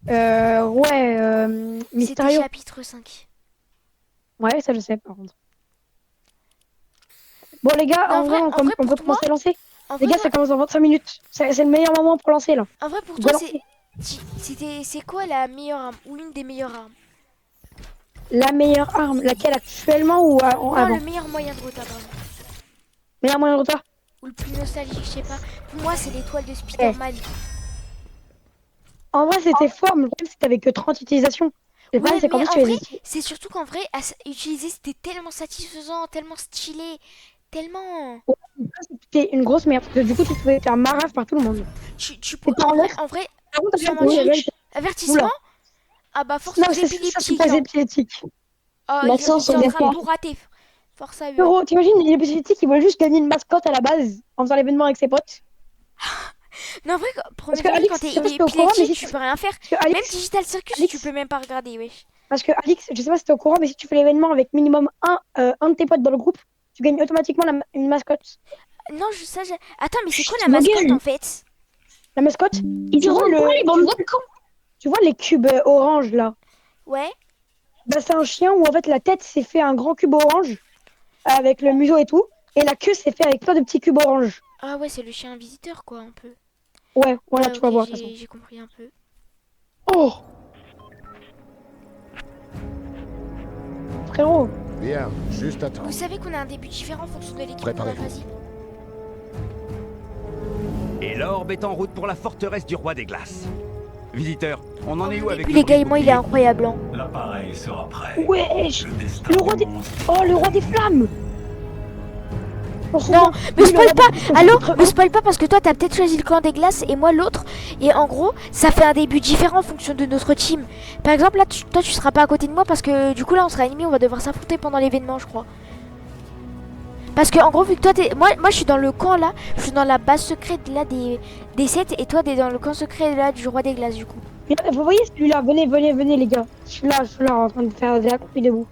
Ouais, C'était Mysterio. chapitre 5. Ouais, ça je sais par contre. Bon les gars, Non, en vrai, on pour peut toi, commencer à lancer. En Les vrai, gars, ça commence dans 25 minutes. C'est le meilleur moment pour lancer là. en vrai, pour On toi, doit lancer. c'est quoi la meilleure arme? Ou l'une des meilleures armes? La meilleure arme, laquelle actuellement ou Non, avant? le meilleur moyen de retard, vraiment. Meilleur moyen de retard. Ou le plus nostalgique, je sais pas. Pour moi, c'est l'étoile de Spider-Man. En vrai, c'était fort, mais le problème, c'est que t'avais que 30 utilisations. Le problème, Ouais, c'est qu'en mais plus, en tu vrai, les... c'est surtout qu'en vrai, utiliser, c'était tellement satisfaisant, tellement stylé, tellement... C'était une grosse merde. Parce que du coup, tu pouvais faire marave par tout le monde. Tu peux... C'était en l'air. En vrai, Par contre, sans t'avais mentir, oui, avertissement? Oula. Ah bah, force Non, aux ça, c'est épileptiques. pas Hein. épileptique. Oh, Maxence, ils on étaient en vient train de pas. tout rater. Force à eux. Euro, t'imagines, les épileptiques, ils voulaient juste gagner une mascotte à la base en faisant l'événement avec ses potes. Non, en vrai, premier Parce que degré, Alix, quand je sais pas t'es si t'es au courant, mais épileptique, si tu peux rien faire. Parce que Même Alix, Digital Circus, Alix- tu peux même pas regarder, wesh. Parce que Alix, je sais pas si t'es au courant, mais si tu fais l'événement avec minimum un de tes potes dans le groupe, tu gagnes automatiquement une mascotte. Non, Attends, mais c'est quoi la Ma mascotte, gueule. en fait? La mascotte, Ils tu vois, diront quoi, les bandes de cons? tu vois les cubes orange là? Ouais. Bah, c'est un chien où en fait la tête s'est fait un grand cube orange avec le museau et tout, et la queue s'est fait avec plein de petits cubes orange. Ah ouais, c'est le chien visiteur, quoi, un peu. Ouais, voilà, Ouais, tu ok, vas voir de toute façon. j'ai compris un peu. Oh frérot, Bien, juste attends. Vous savez qu'on a un début différent en fonction de l'équipe qu'on a Préparez-vous. choisi. Et l'orbe est en route pour la forteresse du roi des glaces. Visiteur, on en est où avec Puis les gars, et moi, il est bouclier? incroyable. Hein. L'appareil sera prêt. Wesh, Le destin le roi des... Oh, le roi des flammes. Non, me spoil pas. Allô, me spoil pas parce que toi, t'as peut-être choisi le clan des glaces et moi l'autre. Et en gros, ça fait un début différent en fonction de notre team. Par exemple, là, toi, tu seras pas à côté de moi parce que du coup, là, on sera ennemis. On va devoir s'affronter pendant l'événement, je crois. Parce que en gros, vu que toi, moi, je suis dans le camp là. Je suis dans la base secrète là des 7 et toi, t'es dans le camp secret là du roi des glaces, du coup. Vous voyez celui-là, venez les gars. Je suis là en train de faire des accroupis debout.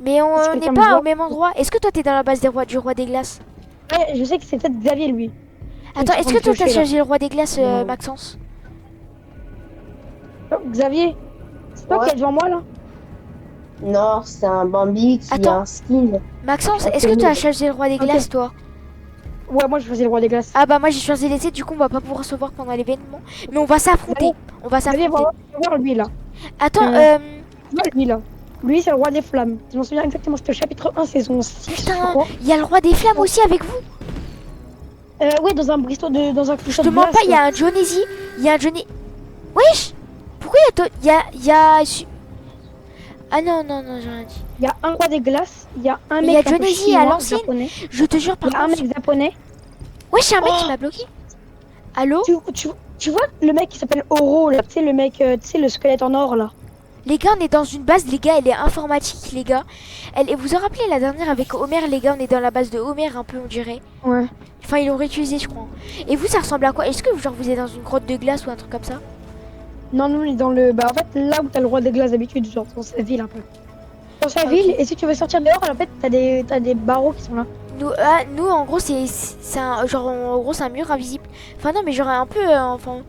Mais on Est-ce que n'est quelqu'un me pas voit au même endroit. Est-ce que toi, t'es dans la base du roi des glaces? Ouais, je sais que c'est peut-être Xavier lui. Attends, est-ce que toi, t'as choisi le roi des glaces, Non. Maxence? Oh, Xavier, c'est toi Ouais. qui es devant moi là? Non, c'est un Bambi qui Attends. a un skin. Maxence, Ok, est-ce que tu as oui. choisi le roi des Ok. glaces, toi? Ouais, moi je choisis le roi des glaces. Ah bah moi j'ai choisi les 7, du coup on va pas pouvoir se voir pendant l'événement. Mais on va s'affronter. On va Xavier, s'affronter. voir lui là. Attends, Vois lui là. Lui c'est le roi des flammes. Je m'en souviens exactement, c'était au chapitre 1, saison 6. je putain, crois. il y a le roi des flammes aussi avec vous. Ouais, dans un bristo de. Dans un Je clochard te de mens glace, pas, il y là. a un Jonesy. Il y a un Johnny. Wesh. Pourquoi il y a... Ah non, j'ai rien dit. Il y a un roi des glaces, il y a un Mais mec il y a un peu Jonesy chinois, à l'ancienne. japonais. Je te jure Il par y a un contre. mec japonais. Wesh, il y a un mec Oh. qui m'a bloqué. Allô? Tu vois le mec qui s'appelle Oro là, tu sais le mec, tu sais le squelette en or là. Les gars, on est dans une base, les gars, elle est informatique, les gars. Et vous vous rappelez la dernière avec Homer, les gars, on est dans la base de Homer un peu, on dirait. Ouais. Enfin, ils l'ont réutilisé, je crois. Et vous, ça ressemble à quoi? Est-ce que genre vous êtes dans une grotte de glace ou un truc comme ça? Non, nous on est dans le. Bah en fait là où t'as le roi des glaces d'habitude, genre dans sa ville un peu. Dans sa Ok. ville, et si tu veux sortir dehors, en fait t'as des barreaux qui sont là. Nous en gros, c'est un genre en gros c'est un mur invisible. Enfin non, mais genre un peu, enfin,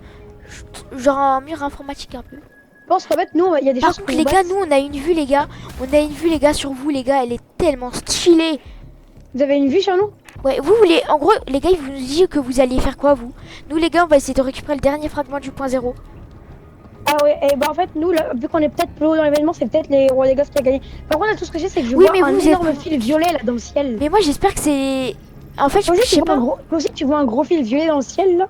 genre un mur informatique un peu. Je pense qu'en fait nous il y a des Par choses contre, qu'on les voit. gars, nous on a une vue, les gars. On a une vue, les gars, sur vous, les gars. Elle est tellement stylée. Vous avez une vue sur nous? Ouais, vous voulez, en gros, les gars, ils vous nous disent que vous alliez faire quoi, vous? Nous, les gars, on va essayer de récupérer le dernier fragment du point zéro. Ah ouais, et bah en fait nous là, vu qu'on est peut-être plus haut dans l'événement, c'est peut-être les rois des glaces qui a gagné. Par contre là, tout ce que je sais c'est que je Oui, vois mais un vous êtes- énorme fil violet là dans le ciel. Mais moi, j'espère que c'est. En fait, Toi je aussi, sais pas. toi aussi tu vois un gros fil violet dans le ciel là?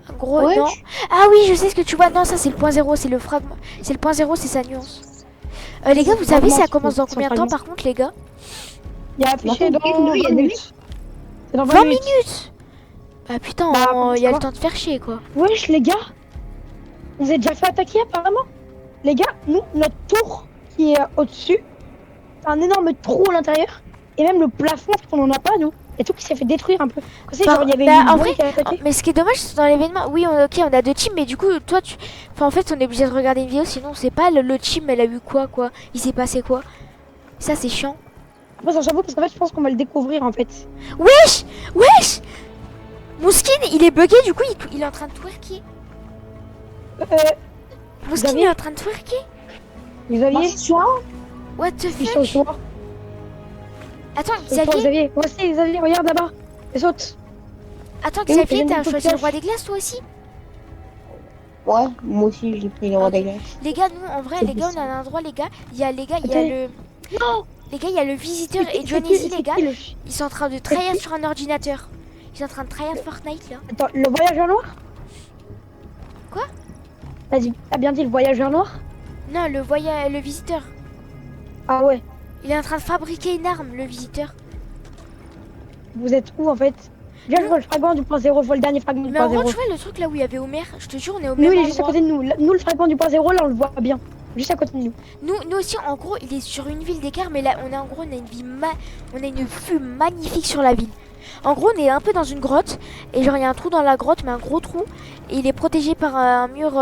Un gros, Ouais, non. Ah oui, je sais ce que tu vois. Non, ça c'est le point zéro, c'est le fragment. C'est le point zéro, c'est sa nuance. Les gars, vous savez, ça commence dans combien de temps par contre, les gars? Il y a affiché dans il y a 20 des minutes. C'est dans 20 minutes. Bah putain, Bah, il y a ça le va. temps de faire chier, quoi. Wesh les gars, vous êtes déjà fait attaquer apparemment. Les gars, nous, notre tour qui est au-dessus, c'est un énorme trou à l'intérieur. Et même le plafond, on en a pas nous. Et tout qui s'est fait détruire un peu. Vous savez, genre il y avait Bah, une en bombe vrai, qui est à côté. mais ce qui est dommage, c'est dans l'événement. Oui, ok, on a deux teams, mais du coup, toi, enfin, en fait, on est obligé de regarder une vidéo, sinon on sait pas le team, elle a eu quoi. Il s'est passé quoi. Ça, c'est chiant. Moi, ça j'avoue parce qu'en fait, je pense qu'on va le découvrir en fait. Wesh. Mon skin, il est bugué, du coup, il est en train de twerker. Mon skin, Xavier il est en train de twerker. Xavier, What the ils fuck? sont sur Attends, toi, Xavier. Xavier. Moi aussi, Xavier, regarde là-bas. Et saute. Attends, Et oui, Xavier, t'as t'as une choisi petite le roi des glaces, toi aussi? Ouais, moi aussi j'ai pris le roi des glaces. Les gars, nous, en vrai, C'est les gars, on a un endroit, les gars. Il y a le. Non. Les gars, il y a le visiteur et Johnny, les gars. Ils sont en train de tryhard sur un ordinateur. Ils sont en train de tryhard Fortnite, là. Attends, le voyageur noir? Quoi? Vas-y, t'as bien dit le voyageur noir? Non, le visiteur. Ah ouais. Il est en train de fabriquer une arme, le visiteur. Vous êtes où en fait? Viens, je vois le fragment du point zéro, je vois le dernier fragment du Mais en point gros, zéro. tu vois le truc là où il y avait Homer, je te jure, on est au Nous, même il est juste à endroit. côté de nous. Nous, le fragment du point zéro, là, on le voit bien. Juste à côté de nous. Nous aussi, en gros, il est sur une ville d'écart, mais là, on a une vue magnifique sur la ville. En gros, on est un peu dans une grotte, et genre, il y a un trou dans la grotte, mais un gros trou, et il est protégé par un mur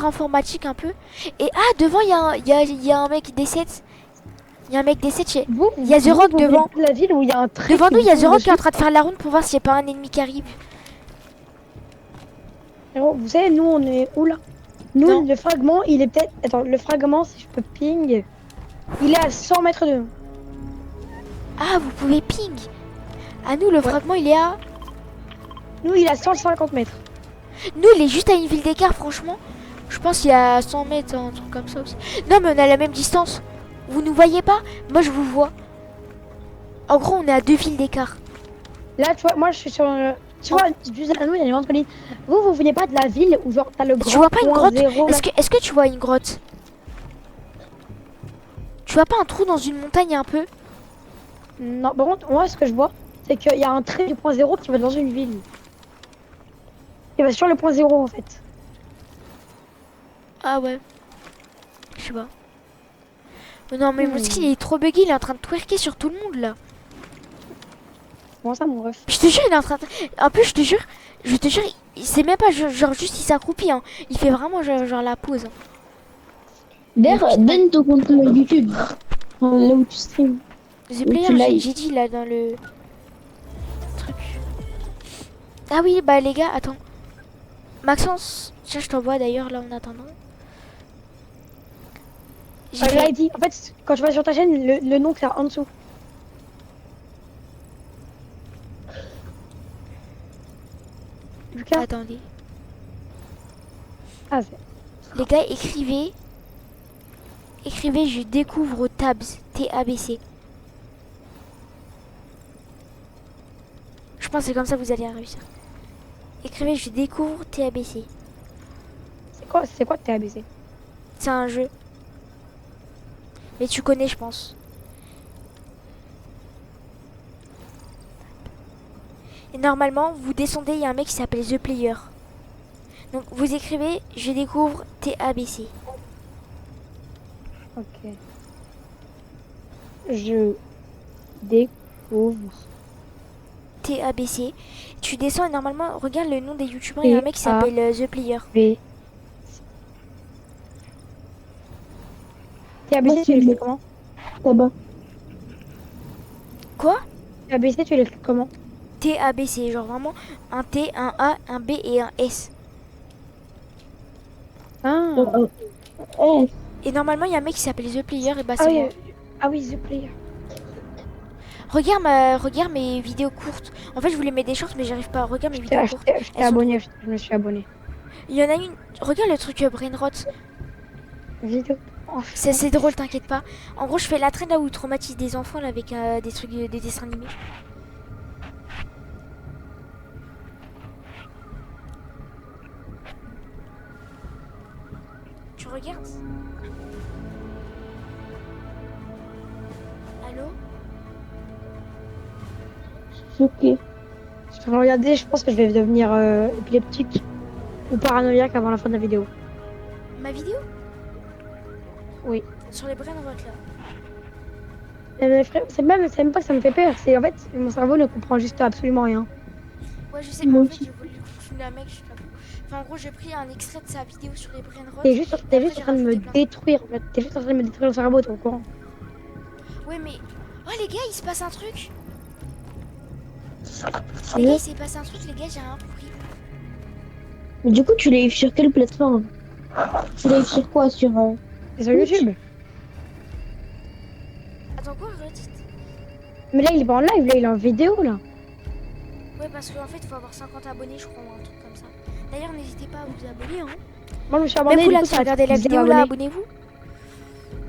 informatique un peu. Et devant, il y a un mec décède. Il y a un mec décède chez... Vous, Il y a The Rock vous devant. venez de la ville où il y a un trait. Devant qui nous, il y a The descend Rock qui est en dessus. train de faire la ronde pour voir s'il n'y a pas un ennemi qui arrive. Frérot, vous savez, nous, on est où là? Nous, Non. le fragment, il est peut-être. Attends, le fragment, si je peux ping, il est à 100 mètres de nous. Ah, vous pouvez ping. Ah, nous, le fragment, il est à... Nous, il est à 150 mètres. Nous, il est juste à une ville d'écart, franchement. Je pense qu'il y a 100 mètres, un truc comme ça aussi. Non, mais on a la même distance. Vous nous voyez pas? Moi, je vous vois. En gros, on est à 2 villes d'écart. Là, tu vois, moi, je suis sur Tu vois, juste à nous, il y a une grande colline. Vous venez pas de la ville où genre t'as le grand Tu vois pas une point grotte? zéro, là. Est-ce que tu vois une grotte? Tu vois pas un trou dans une montagne un peu? Non, par contre, moi, ce que je vois, c'est qu'il y a un trait du point zéro qui va dans une ville. Il va sur le point zéro, en fait. Ah ouais. Je sais pas. Mais non, mais mon skill il est trop buggy, il est en train de twerker sur tout le monde là. Comment ça, mon ref? Je te jure, il est en train de... En plus, je te jure, c'est même pas genre juste il s'accroupit, hein. Il fait vraiment genre la pause. Hein. D'ailleurs, donne ton compte YouTube. Enfin, là où tu stream. The tu Player, live. j'ai dit là dans le truc. Ah oui, bah les gars, attends. Maxence, ça je t'envoie d'ailleurs là en attendant. J'ai Là, fait- il dit, en fait, quand tu vas sur ta chaîne, le nom, c'est en dessous. Lucas? Attendez. Ah, c'est... Les gars, écrivez je découvre Tabs, T-A-B-C. Je pense que c'est comme ça que vous allez réussir. Écrivez je découvre T-A-B-C. C'est quoi TABC? C'est un jeu. Mais tu connais, je pense. Et normalement, vous descendez, il y a un mec qui s'appelle The Player. Donc vous écrivez je découvre TABC. Ok. Je découvre. TABC. Tu descends et normalement, regarde le nom des youtubeurs, il y a un mec qui s'appelle The Player. V. TABC, tu l'écris comment? Là-bas. Quoi? TABC, tu l'écris comment? TABC, genre vraiment un T, un A, un B et un S. Ah, Eh, Et normalement, il y a un mec qui s'appelle The Player et bah ah c'est oui, moi. The Player. Regarde mes vidéos courtes. En fait, je voulais mettre des shorts, mais j'arrive pas. Regarde mes vidéos courtes. Je t'ai Elles sont abonné, je me suis abonné. Il y en a une. Regarde le truc Brainrot. Vidéo. Oh, C'est drôle, t'inquiète pas. En gros, je fais la traîne là où ils traumatisent des enfants là avec des trucs, des dessins animés. Tu regardes? Allô? ok. je vais regarder, je pense que je vais devenir épileptique ou paranoïaque avant la fin de la vidéo. Ma vidéo? Oui. Sur les Brainrot là. Mais frère, c'est même pas que ça me fait peur, c'est en fait, mon cerveau ne comprend juste absolument rien. Ouais, je sais, mais en fait, j'ai voulu continuer la mec, je sais pas pourquoi. Enfin, en gros, j'ai pris un extrait de sa vidéo sur les Brainrot. T'es juste en train de me rajouté plein. détruire, en fait. T'es juste en train de me détruire le cerveau, t'es au courant. Ouais, mais. Oh, les gars, il se passe un truc. Les gars, il s'est passé un truc, les gars, j'ai rien compris. Mais du coup, tu l'as eu sur quelle plateforme? Tu l'as eu sur quoi? Sur. C'est sur YouTube. Attends, quoi, redites? Mais là, il est pas en live, là, il est en vidéo, là. Ouais, parce qu'en fait, il faut avoir 50 abonnés, je crois, ou un truc comme ça. D'ailleurs, n'hésitez pas à vous abonner, hein. Moi, je me suis abonné. Même vous, du là, coup, qui ça va regardez faire la 10e vidéo, là, abonné. abonnez-vous.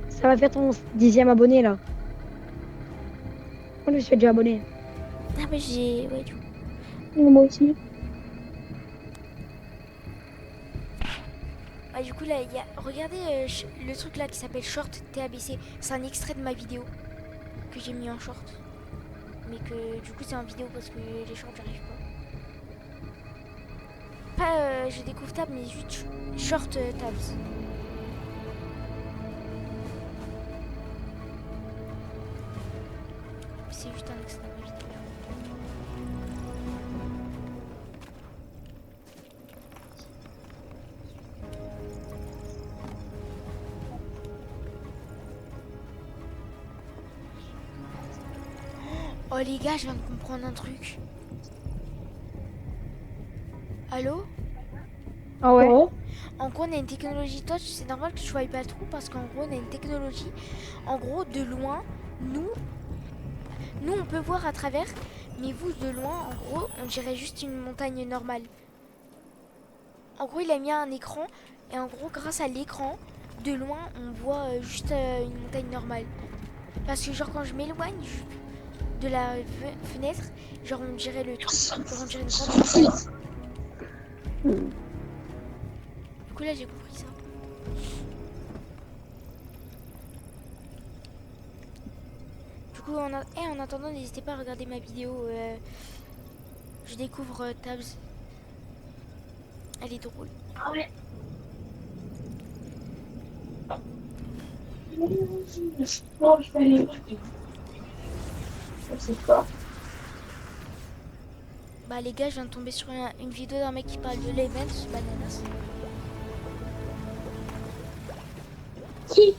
Ça va faire ton 10e abonné, là. Moi, je me suis déjà abonné. Ah, mais j'ai. Ouais, du coup. Moi aussi. Ah, du coup, là, il y a. Regardez le truc là qui s'appelle Short TABC. C'est un extrait de ma vidéo que j'ai mis en short. Mais que du coup, c'est en vidéo parce que les shorts, j'arrive pas. Pas je découvre Tab, mais juste Short Tabs. C'est juste un extrait de ma vidéo. Oh les gars, je viens de comprendre un truc. Allô? Ah ouais? En gros, on a une technologie. Toi, c'est normal que tu voyais pas le trou parce qu'en gros, on a une technologie. En gros, de loin, nous, on peut voir à travers, mais vous, de loin, en gros, on dirait juste une montagne normale. En gros, il a mis un écran et en gros, grâce à l'écran, de loin, on voit juste une montagne normale. Parce que genre, quand je m'éloigne, de la fenêtre. Genre, on dirait le truc. Genre, on dirait une grande montagne. Du coup, là, j'ai compris ça. Du coup, en attendant, n'hésitez pas à regarder ma vidéo. Je découvre Tabs. Elle est drôle. Ah ouais. Non, je vais aller. Je sais pas. Bah les gars, je viens de tomber sur une vidéo d'un mec qui parle de l'event Bananas. Qui?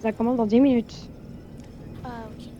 Ça commence dans 10 minutes. Ah ok.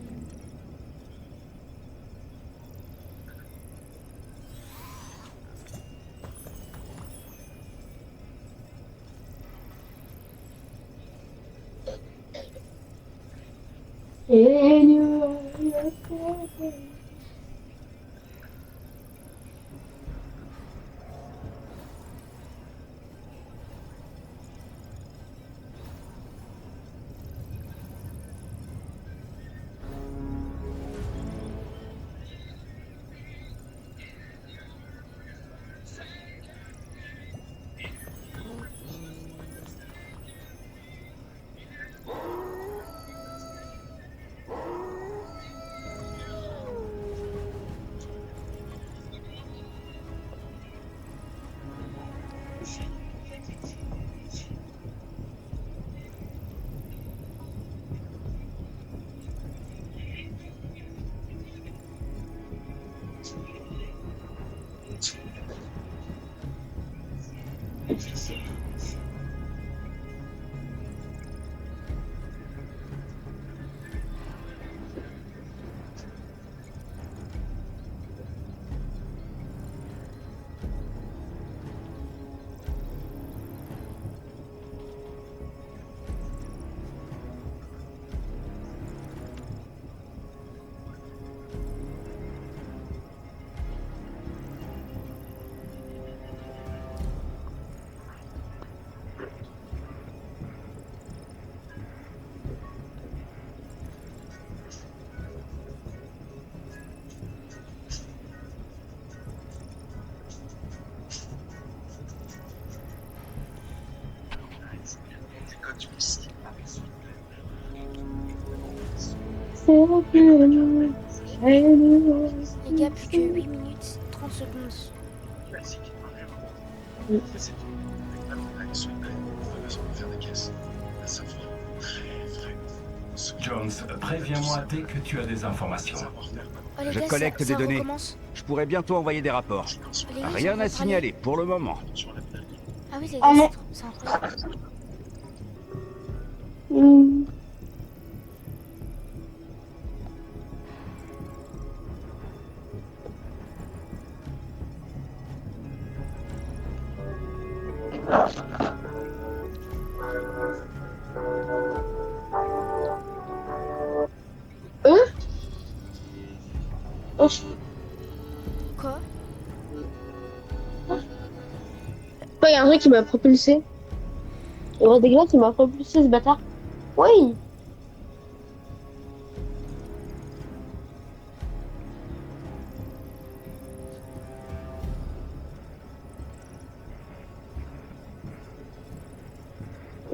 Les gars, plus que 8 minutes, 30 secondes. Jones, préviens-moi dès que tu as des informations. Oh, les Je gars, collecte ça des données. recommence. Je pourrais bientôt envoyer des rapports. Les gars, ils Rien sont en train à de signaler pour le moment. parler. Ah oui, les Ah gars, non. c'est incroyable. Quoi? Il y a un truc qui m'a propulsé. Le roi des glaces, il m'a propulsé ce bâtard. Oui.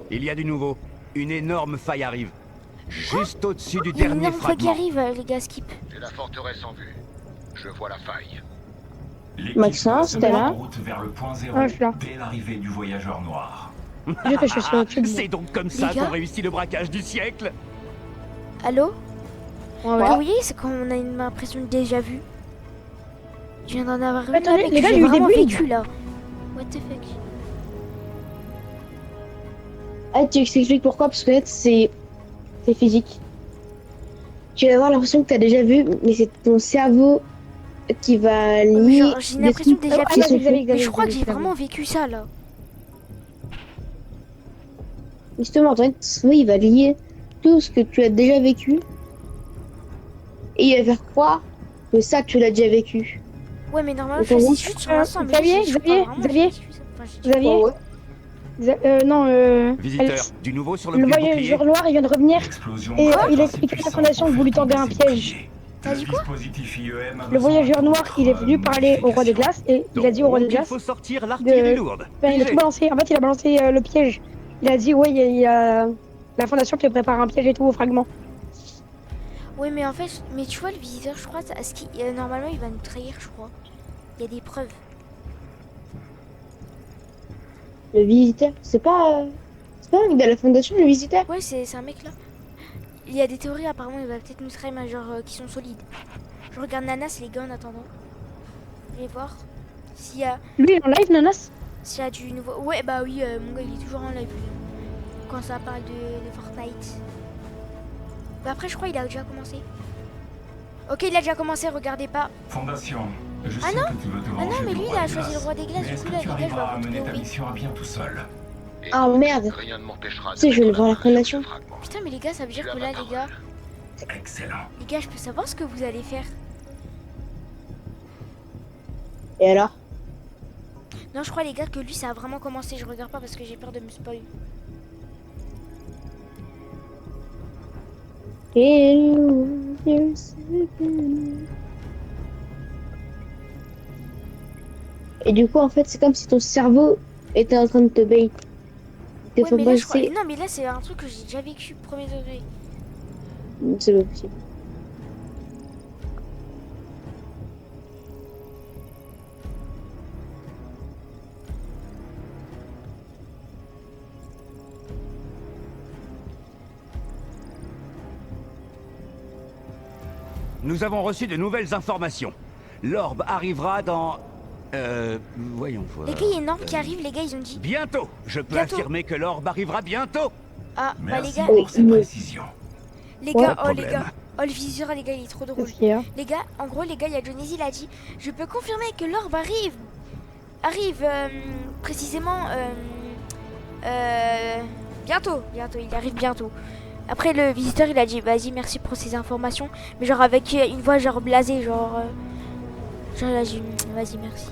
Il y a du nouveau. Une énorme faille arrive. Juste au-dessus du Il y a une dernier énorme fois qui fragment. arrive, les gars, skip. J'ai la forteresse en vue. Je vois la faille. L'équipe Maxence, se t'es met là en route vers le point zéro Ah, je suis là. dès l'arrivée du voyageur noir. Je te cherche sur YouTube. C'est donc comme ça Les gars qu'on réussit le braquage du siècle. Allô? Ouais, Vous voyez, c'est quand on a une impression de déjà vu. Je viens d'en avoir une Attendez, là, mais les que gars, j'ai j'ai eu des vraiment bulles. vécu là. What the fuck? Ah, tu expliques pourquoi? Parce que là, c'est physique. Tu vas avoir l'impression que tu as déjà vu, mais c'est ton cerveau qui va Ouais, mais lier. genre, j'ai une des impression de trucs déjà Ah, qui vu. sont Xavier, faits. Mais je crois que Xavier, j'ai vraiment vécu ça là. Justement, en fait, oui, il va lier tout ce que tu as déjà vécu et il va faire croire que ça, tu l'as déjà vécu. Ouais, mais normalement, Donc, je en choisis gros, juste sur l'instant. Mais Xavier, je crois Xavier, vraiment que Xavier, j'ai vécu ça. Enfin, j'ai- Xavier, Oh, ouais. Non, Visiteur, Alex, du nouveau sur le le pli de bouclier. voyageur noir, il vient de revenir. L'explosion Et, craque il dans explique ses à la puissants fondation que vous lui tendez un pour faire tomber piège. ses T'as boucliers. dit Le quoi? dispositif IEM a Le besoin voyageur de noir, il est votre venu parler au roi des glaces et il a dit au roi des Donc, il glaces. faut sortir l'artillerie lourde. Ben, il a Pigé. tout balancé. En fait, il a balancé le piège. Il a dit, ouais, il y a la fondation qui prépare un piège et tout au fragment. Ouais, mais en fait, mais tu vois, le visiteur, je crois, normalement, il va nous trahir, je crois. Il y a des preuves. Le visiteur, c'est pas un mec de la fondation, le visiteur. Ouais, c'est un mec là. Il y a des théories, apparemment, il va peut-être nous trahir, mais genre qui sont solides. Je regarde Nanas, les gars, en attendant. Je vais voir s'il y a Lui, il est en live, Nanas. du nouveau. Ouais, bah oui, mon gars, il est toujours en live. Lui. Quand ça parle de Fortnite. Bah après, je crois qu'il a déjà commencé. Ok, il a déjà commencé, regardez pas. Fondation, je Ah sais non que tu veux te Ah non, venger mais du lui, roi il a des choisi le glaces. roi des glaces, Mais du est-ce coup, que là, tu les gars, je vais arriveras à avoir mener ta trouvé. mission à bien tout seul? Ah merde. Rien ne m'empêchera de Tu sais, je vais mettre le voir la la main sur fondation. ce fragment. Putain, mais les gars, ça veut dire Tu as que ma là, les gars, parole. Excellent. je peux savoir ce que vous allez faire. Et alors? Non, je crois, les gars, que lui, ça a vraiment commencé. Je regarde pas parce que j'ai peur de me spoil. Et du coup, en fait, c'est comme si ton cerveau était en train de te bait. Il te Ouais, faut mais là, je crois... passer. Non, mais là, c'est un truc que j'ai déjà vécu, premier degré. C'est pas possible. Nous avons reçu de nouvelles informations. L'orbe arrivera dans... voyons voir. Les gars, il y a une orbe qui arrive, les gars, ils ont dit. Bientôt. Je peux Bientôt. affirmer que l'orbe arrivera bientôt. Ah, bah les Merci gars, pour ces précisions. les Ouais, gars, pas de oh les problème. gars. Oh, le visiteur, les gars, il est trop drôle. Qu'est-ce qu'il y a? Les gars, en gros, les gars, il y a Johnny, il a dit, je peux confirmer que l'orbe arrive précisément bientôt, il arrive bientôt. Après, le visiteur, il a dit, vas-y, merci pour ces informations, mais genre avec une voix genre blasée, genre il a dit, vas-y, merci.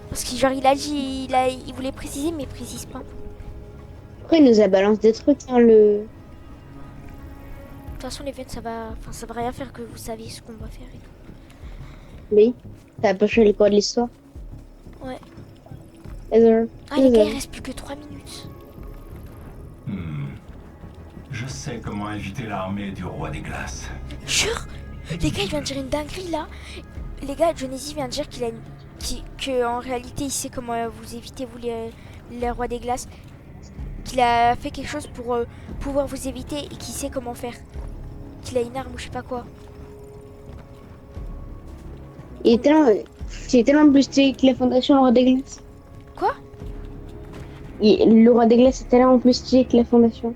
Parce que genre il a dit, il voulait préciser, mais il précise pas. Après, il nous a balancé des trucs, hein, le. De toute façon, les fêtes, ça va rien faire que vous saviez ce qu'on va faire et tout. Oui. T'as pas changé le cours de l'histoire? Ouais. Heather. Ah les gars, il Heather. reste plus que 3 minutes. Je Je sais comment éviter l'armée du roi des glaces. Jure. Les gars, il vient de dire une dinguerie là. Les gars, Johnny vient de dire que en réalité il sait comment vous éviter vous les rois des glaces. Qu'il a fait quelque chose pour pouvoir vous éviter et qu'il sait comment faire. Qu'il a une arme ou je sais pas quoi. Il est tellement plus stylé que la fondation le roi des glaces. Quoi? Le roi des glaces est tellement plus stylé que la fondation.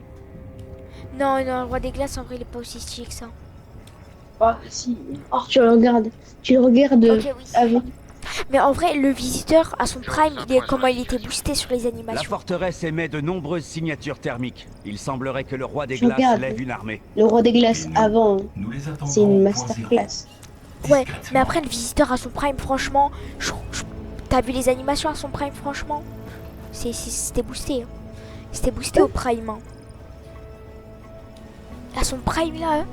Non, non, le roi des glaces en vrai il est pas aussi stylé que ça. Ah si. Oh, tu le regardes. Ok, oui. Avec. Mais en vrai, le visiteur à son prime, comment il était boosté sur les La animations. forteresse émet de nombreuses signatures thermiques. Il semblerait que le roi des Je glaces regarde. lève une armée. Le roi des glaces avant, Nous les attendons c'est une au point masterclass. Ouais, mais après le visiteur à son prime, franchement, t'as vu les animations à son prime, franchement, c'était boosté. Hein. C'était boosté au prime. Hein. À son prime là. Hein.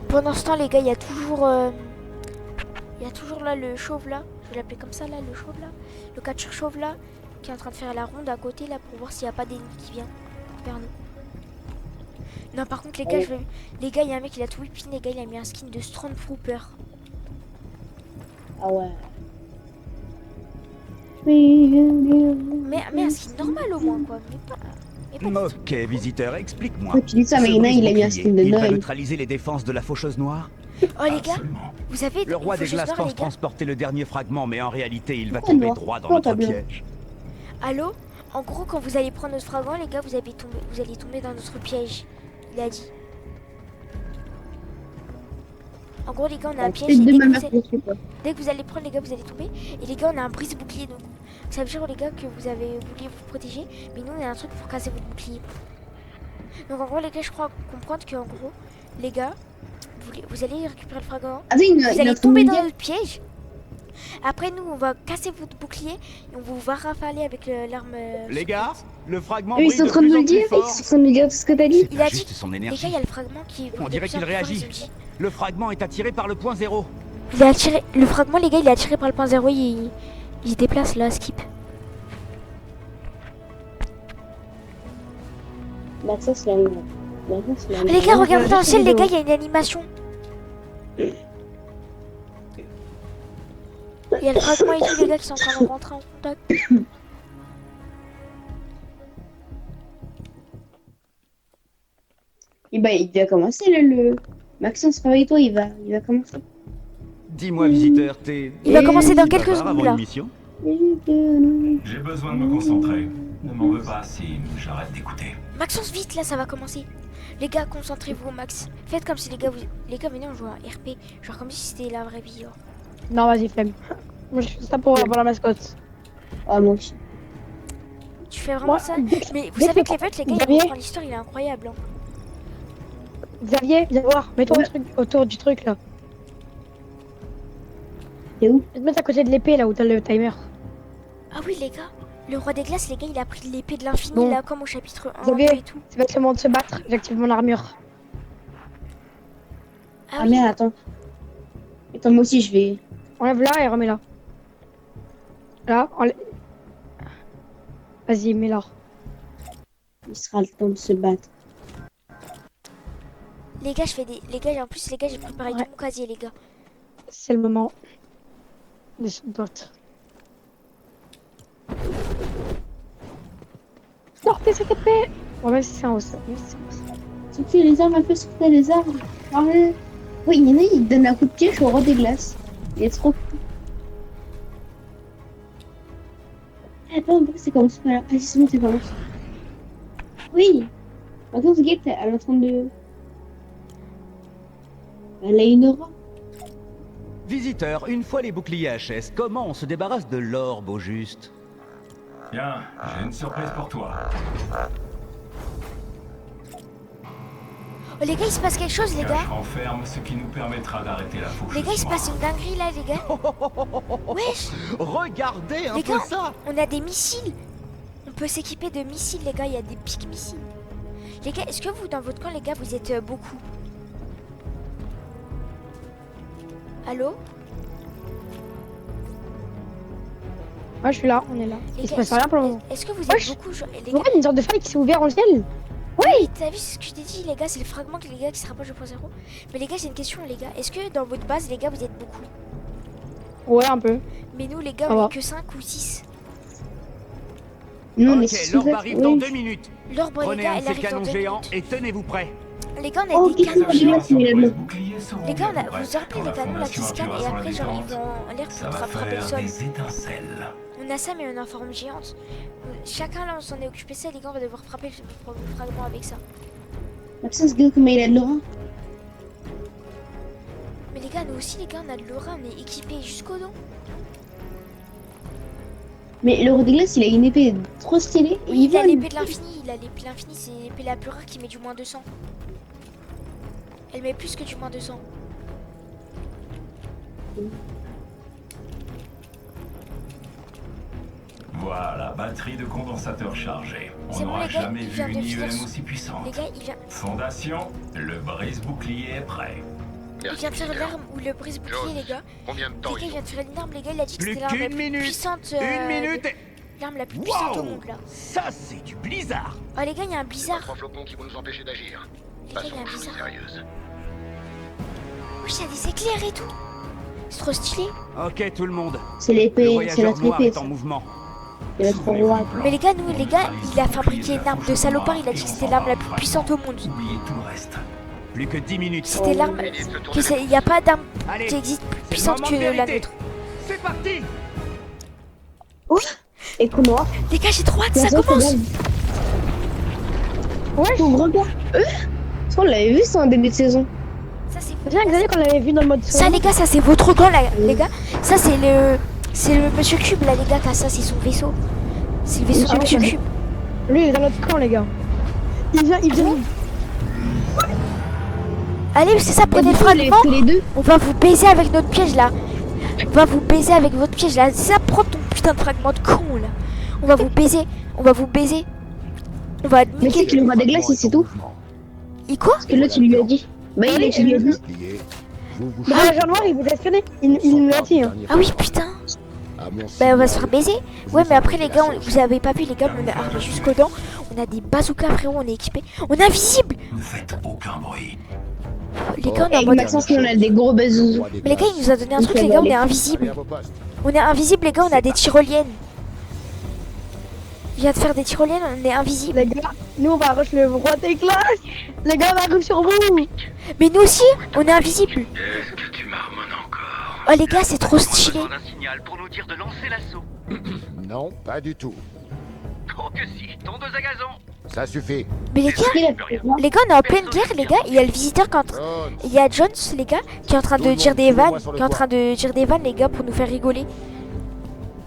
Pendant ce temps, les gars, il y a toujours là le chauve là. Je vais l'appeler comme ça là, le chauve là, le catcheur chauve là, qui est en train de faire la ronde à côté là pour voir s'il n'y a pas d'ennemi qui vient vers nous. Non, par contre, les gars, les gars, il y a un mec, il a tout whipping, les gars, il a mis un skin de Stormtrooper. Ah ouais. Mais un skin normal au moins, quoi. Mais pas des trucs. Ok, visiteur, explique-moi. Quand tu dis ça, mais Ce il y en a, il a mis un brise-bouclier, skin de il va Noël. neutraliser les défenses de la faucheuse noire. Oh, les gars, Absolument. vous avez Le roi une des faucheuse glaces noire, pense les gars. transporter le dernier fragment, mais en réalité, il va Pourquoi tomber noir? droit dans Pourquoi notre t'as bien piège. Allô? En gros, quand vous allez prendre notre fragment, les gars, vous allez tomber dans notre piège. Il a dit. En gros, les gars, on a un piège. Et dès que vous allez prendre, les gars, vous allez tomber. Et les gars, on a un brise-bouclier. Donc, ça veut dire, les gars, que vous voulez vous protéger. Mais nous, on a un truc pour casser votre bouclier. Donc, en gros, les gars, je crois comprendre qu'en gros, les gars, vous allez récupérer le fragment. Ah oui, Vous allez tomber dans notre piège. Après, nous, on va casser votre bouclier. Et on va rafaler avec l'arme. Les gars, le fragment Ils brille sont en de train de plus nous en le dire, plus ils fort. sont en train de nous dire tout ce que t'as dit. Il a Juste dit. son Les gars, énergie. il y a le fragment qui. On dirait qu'il réagit. Le fragment est attiré par le point zéro. Il est attiré. Le fragment, les gars, il est attiré par le point zéro. Il se déplace là, skip. Bah ça c'est la même. Bah, ça, c'est la même. Les gars, regardez dans le Juste ciel, les vidéo. gars, il y a une animation. Il y a le fragment et tout, les gars, qui sont en train de rentrer en contact. Et bah il va commencer le. Maxence, réveille-toi, il va commencer. Dis-moi, visiteur, t'es... Il va commencer dans quelques bavard secondes avant là. une mission? J'ai besoin de me concentrer. Ne m'en veux pas si j'arrête d'écouter. Maxence, vite, là, ça va commencer. Les gars, concentrez-vous au max. Faites comme si les gars, venez, on joue à RP. Genre comme si c'était la vraie vie. Genre. Non, vas-y, flemme. Moi, je fais ça pour la mascotte. Ah moi aussi. Tu fais vraiment Moi, ça. Mais vous dès savez que- que les fêtes, les gars, Xavier. il comprend l'histoire, il est incroyable. Hein. Xavier, viens voir. Mets-toi autour du truc là. T'es où? Je vais te mettre à côté de l'épée là où t'as le timer. Ah oui, les gars. Le roi des glaces, les gars, il a pris l'épée de l'infini Bon. là, comme au chapitre 1 Xavier. et tout. C'est pas le moment de se battre. J'active mon armure. Ah, Ah oui. merde, attends. Attends, moi aussi je vais. Enlève là et remets là. Là, enlève. Vas-y, mets là. Il sera le temps de se battre. Les gars, les gars, en plus, les gars, j'ai préparé Ouais. tout mon casier, les gars. C'est le moment de se battre. Sortez cette épée. Bon, même si c'est un os. Sortez les armes, un peu sortez les armes. Arrête. Oui, il y en a, il donne un coup de pied au roi des glaces. Il est trop fou. Attends, pourquoi c'est comme ça là? Ah, c'est bon, c'est commencé. Oui. Attends, ce gars, elle est en train de. Elle a une aura. Visiteur, une fois les boucliers HS, comment on se débarrasse de l'orbe au juste? Bien, j'ai une surprise pour toi. Oh, les gars, il se passe quelque chose, les gars. Cache renferme, ce qui nous permettra d'arrêter la faucheuse Les gars, il se passe une dinguerie là, les gars. Wesh, Regardez un les peu gars, ça! on a des missiles. On peut s'équiper de missiles, les gars. Il y a des pics missiles. Les gars, est-ce que vous, dans votre camp, les gars, vous êtes beaucoup? Allô? Moi, je suis là, on est là. Les Il se gars, passe rien pour le moment. est-ce que vous êtes Wesh. beaucoup, genre, les Vous gars? voyez une sorte de faille qui s'est ouverte dans le ciel? Ouais, pareil. T'as vu ce que je t'ai dit, les gars? C'est le fragment que les gars qui se rapproche de 0.0. Mais les gars, j'ai une question, les gars. Est-ce que dans votre base, les gars, vous êtes beaucoup? Ouais, un peu. Mais nous, les gars, Ça on va. est que 5 ou 6. Non, mais Ok, l'orbe arrive dans 2 minutes. L'orbe, les Prenez gars, un de elle ces arrive dans canons 2 géants minutes. et tenez-vous prêts. Les gars, on a Oh, des qu'est-ce canons que tu géants. vas faire, Les Mylène? boucliers seront Les gars, bien vous prêts. vous rappelez Quand les la canons là qui fondation scannent et appuiera sur après, la genre, ils détente, vont en l'air ça pour va frapper le faire sol. des étincelles. On a ça, mais on a en forme géante. Chacun là, on s'en est occupé ça, les gars, on va devoir frapper le fragment avec ça. Maxence, dis comment il a de l'aura. Mais les gars, nous aussi, les gars, on a de l'aura, on est équipés jusqu'au dos. Mais le roi des glaces, il a une épée trop stylée. Et Oui, il a vole. l'épée de l'infini, il a l'épée de l'infini, c'est l'épée la plus rare qui met du moins 200. Elle met plus que du moins 200. Voilà, batterie de condensateur chargée. On C'est bon, n'aura les gars, jamais il vu vient de une finir IEM son- aussi puissante. Les gars, il vient Fondation, le brise-bouclier est prêt. de faire l'arme ou le brise-bouclier, les gars. Combien de Les temps gars, il il vient de faire une arme, les gars, il a dit que Plus c'était l'arme la qu'une plus minute. puissante. Une minute et... L'arme la plus puissante au Wow! monde, là. Ça, c'est du blizzard. Oh, les gars, il y a un Pas blizzard. 3 flocons qui vont nous empêcher d'agir. Les gars, il y Passons a un aux choses blizzard. sérieuses. Oh, il y a des éclairs et tout. C'est trop stylé. Ok, tout le monde. C'est Le l'épée, c'est voyageur notre noir épée. est en mouvement. C'est notre roi. Mais les gars, nous, les gars, il a fabriqué une arme de salopard. Il a dit que c'était l'arme la plus puissante au monde. Oubliez tout le reste. Plus que 10 minutes. C'était l'arme. Veuillez se Il tourner n'y a pas d'arme Allez, qui existe plus c'est le puissante moment que de la vérité. nôtre. C'est parti. Et qu'on noir. Les gars, j'ai trop hâte, La ça zone, commence. c'est bon. Ouais, on regarde. Parce qu'on l'avait vu ça en début de saison. Ça, c'est C'est bien Xavier qu'on l'avait vu dans le mode Ça, solo. les gars, ça c'est votre camp, là, les gars. Ça, c'est le Monsieur Cube, là, les gars. Qui a ça, c'est son vaisseau. C'est le vaisseau de Ah, Monsieur ouais. Cube. Lui, il est dans notre camp, les gars. Il vient. Allez, c'est ça, prenez le tous fragment. les deux. On va vous baiser avec notre piège, là. On va vous baiser avec votre piège, là. Ça, prends ton putain de fragment de con, là. On va vous baiser. On va vous baiser. On va Mais tu sais que le roi des glaces, c'est tout. Il quoi? Parce que là, tu lui as dit. Bah, il tu lui as dit. Le voyageur noir, il vous a espionné. Il nous l'a dit. Hein. Ah oui, putain. Bah, on va se faire baiser. Ouais, mais après, les gars, vous avez pas vu, les gars, on est armés jusqu'aux dents. On a des bazookas, frérot, on est équipés. On est invisible. Ne faites aucun bruit. Les gars, on est en Avec mode. Maxence, nous, on a des gros bazous. Mais les gars, il nous a donné un truc, les gars, on est invisible. On est invisible, les gars, on a des tyroliennes. Il vient de faire des tyroliennes, on est invisible. Les gars, nous, on va rush le roi des glaces. Les gars, on va rush sur vous. Mais nous aussi, on est invisible. Est-ce que tu marmonnes encore? Oh, les gars, c'est trop stylé. d'un signal pour nous dire de lancer l'assaut. Non, pas du tout. Oh que si, tondeuse à gazon. Ça suffit. Mais les gars, Il a fait quoi les gars, on est en pleine guerre, les gars. Il y a le visiteur qui est en train. Jones, Il y a Jones, les gars, qui est en train de dire des vannes. Qui est en train de dire des vannes, les gars, pour nous faire rigoler.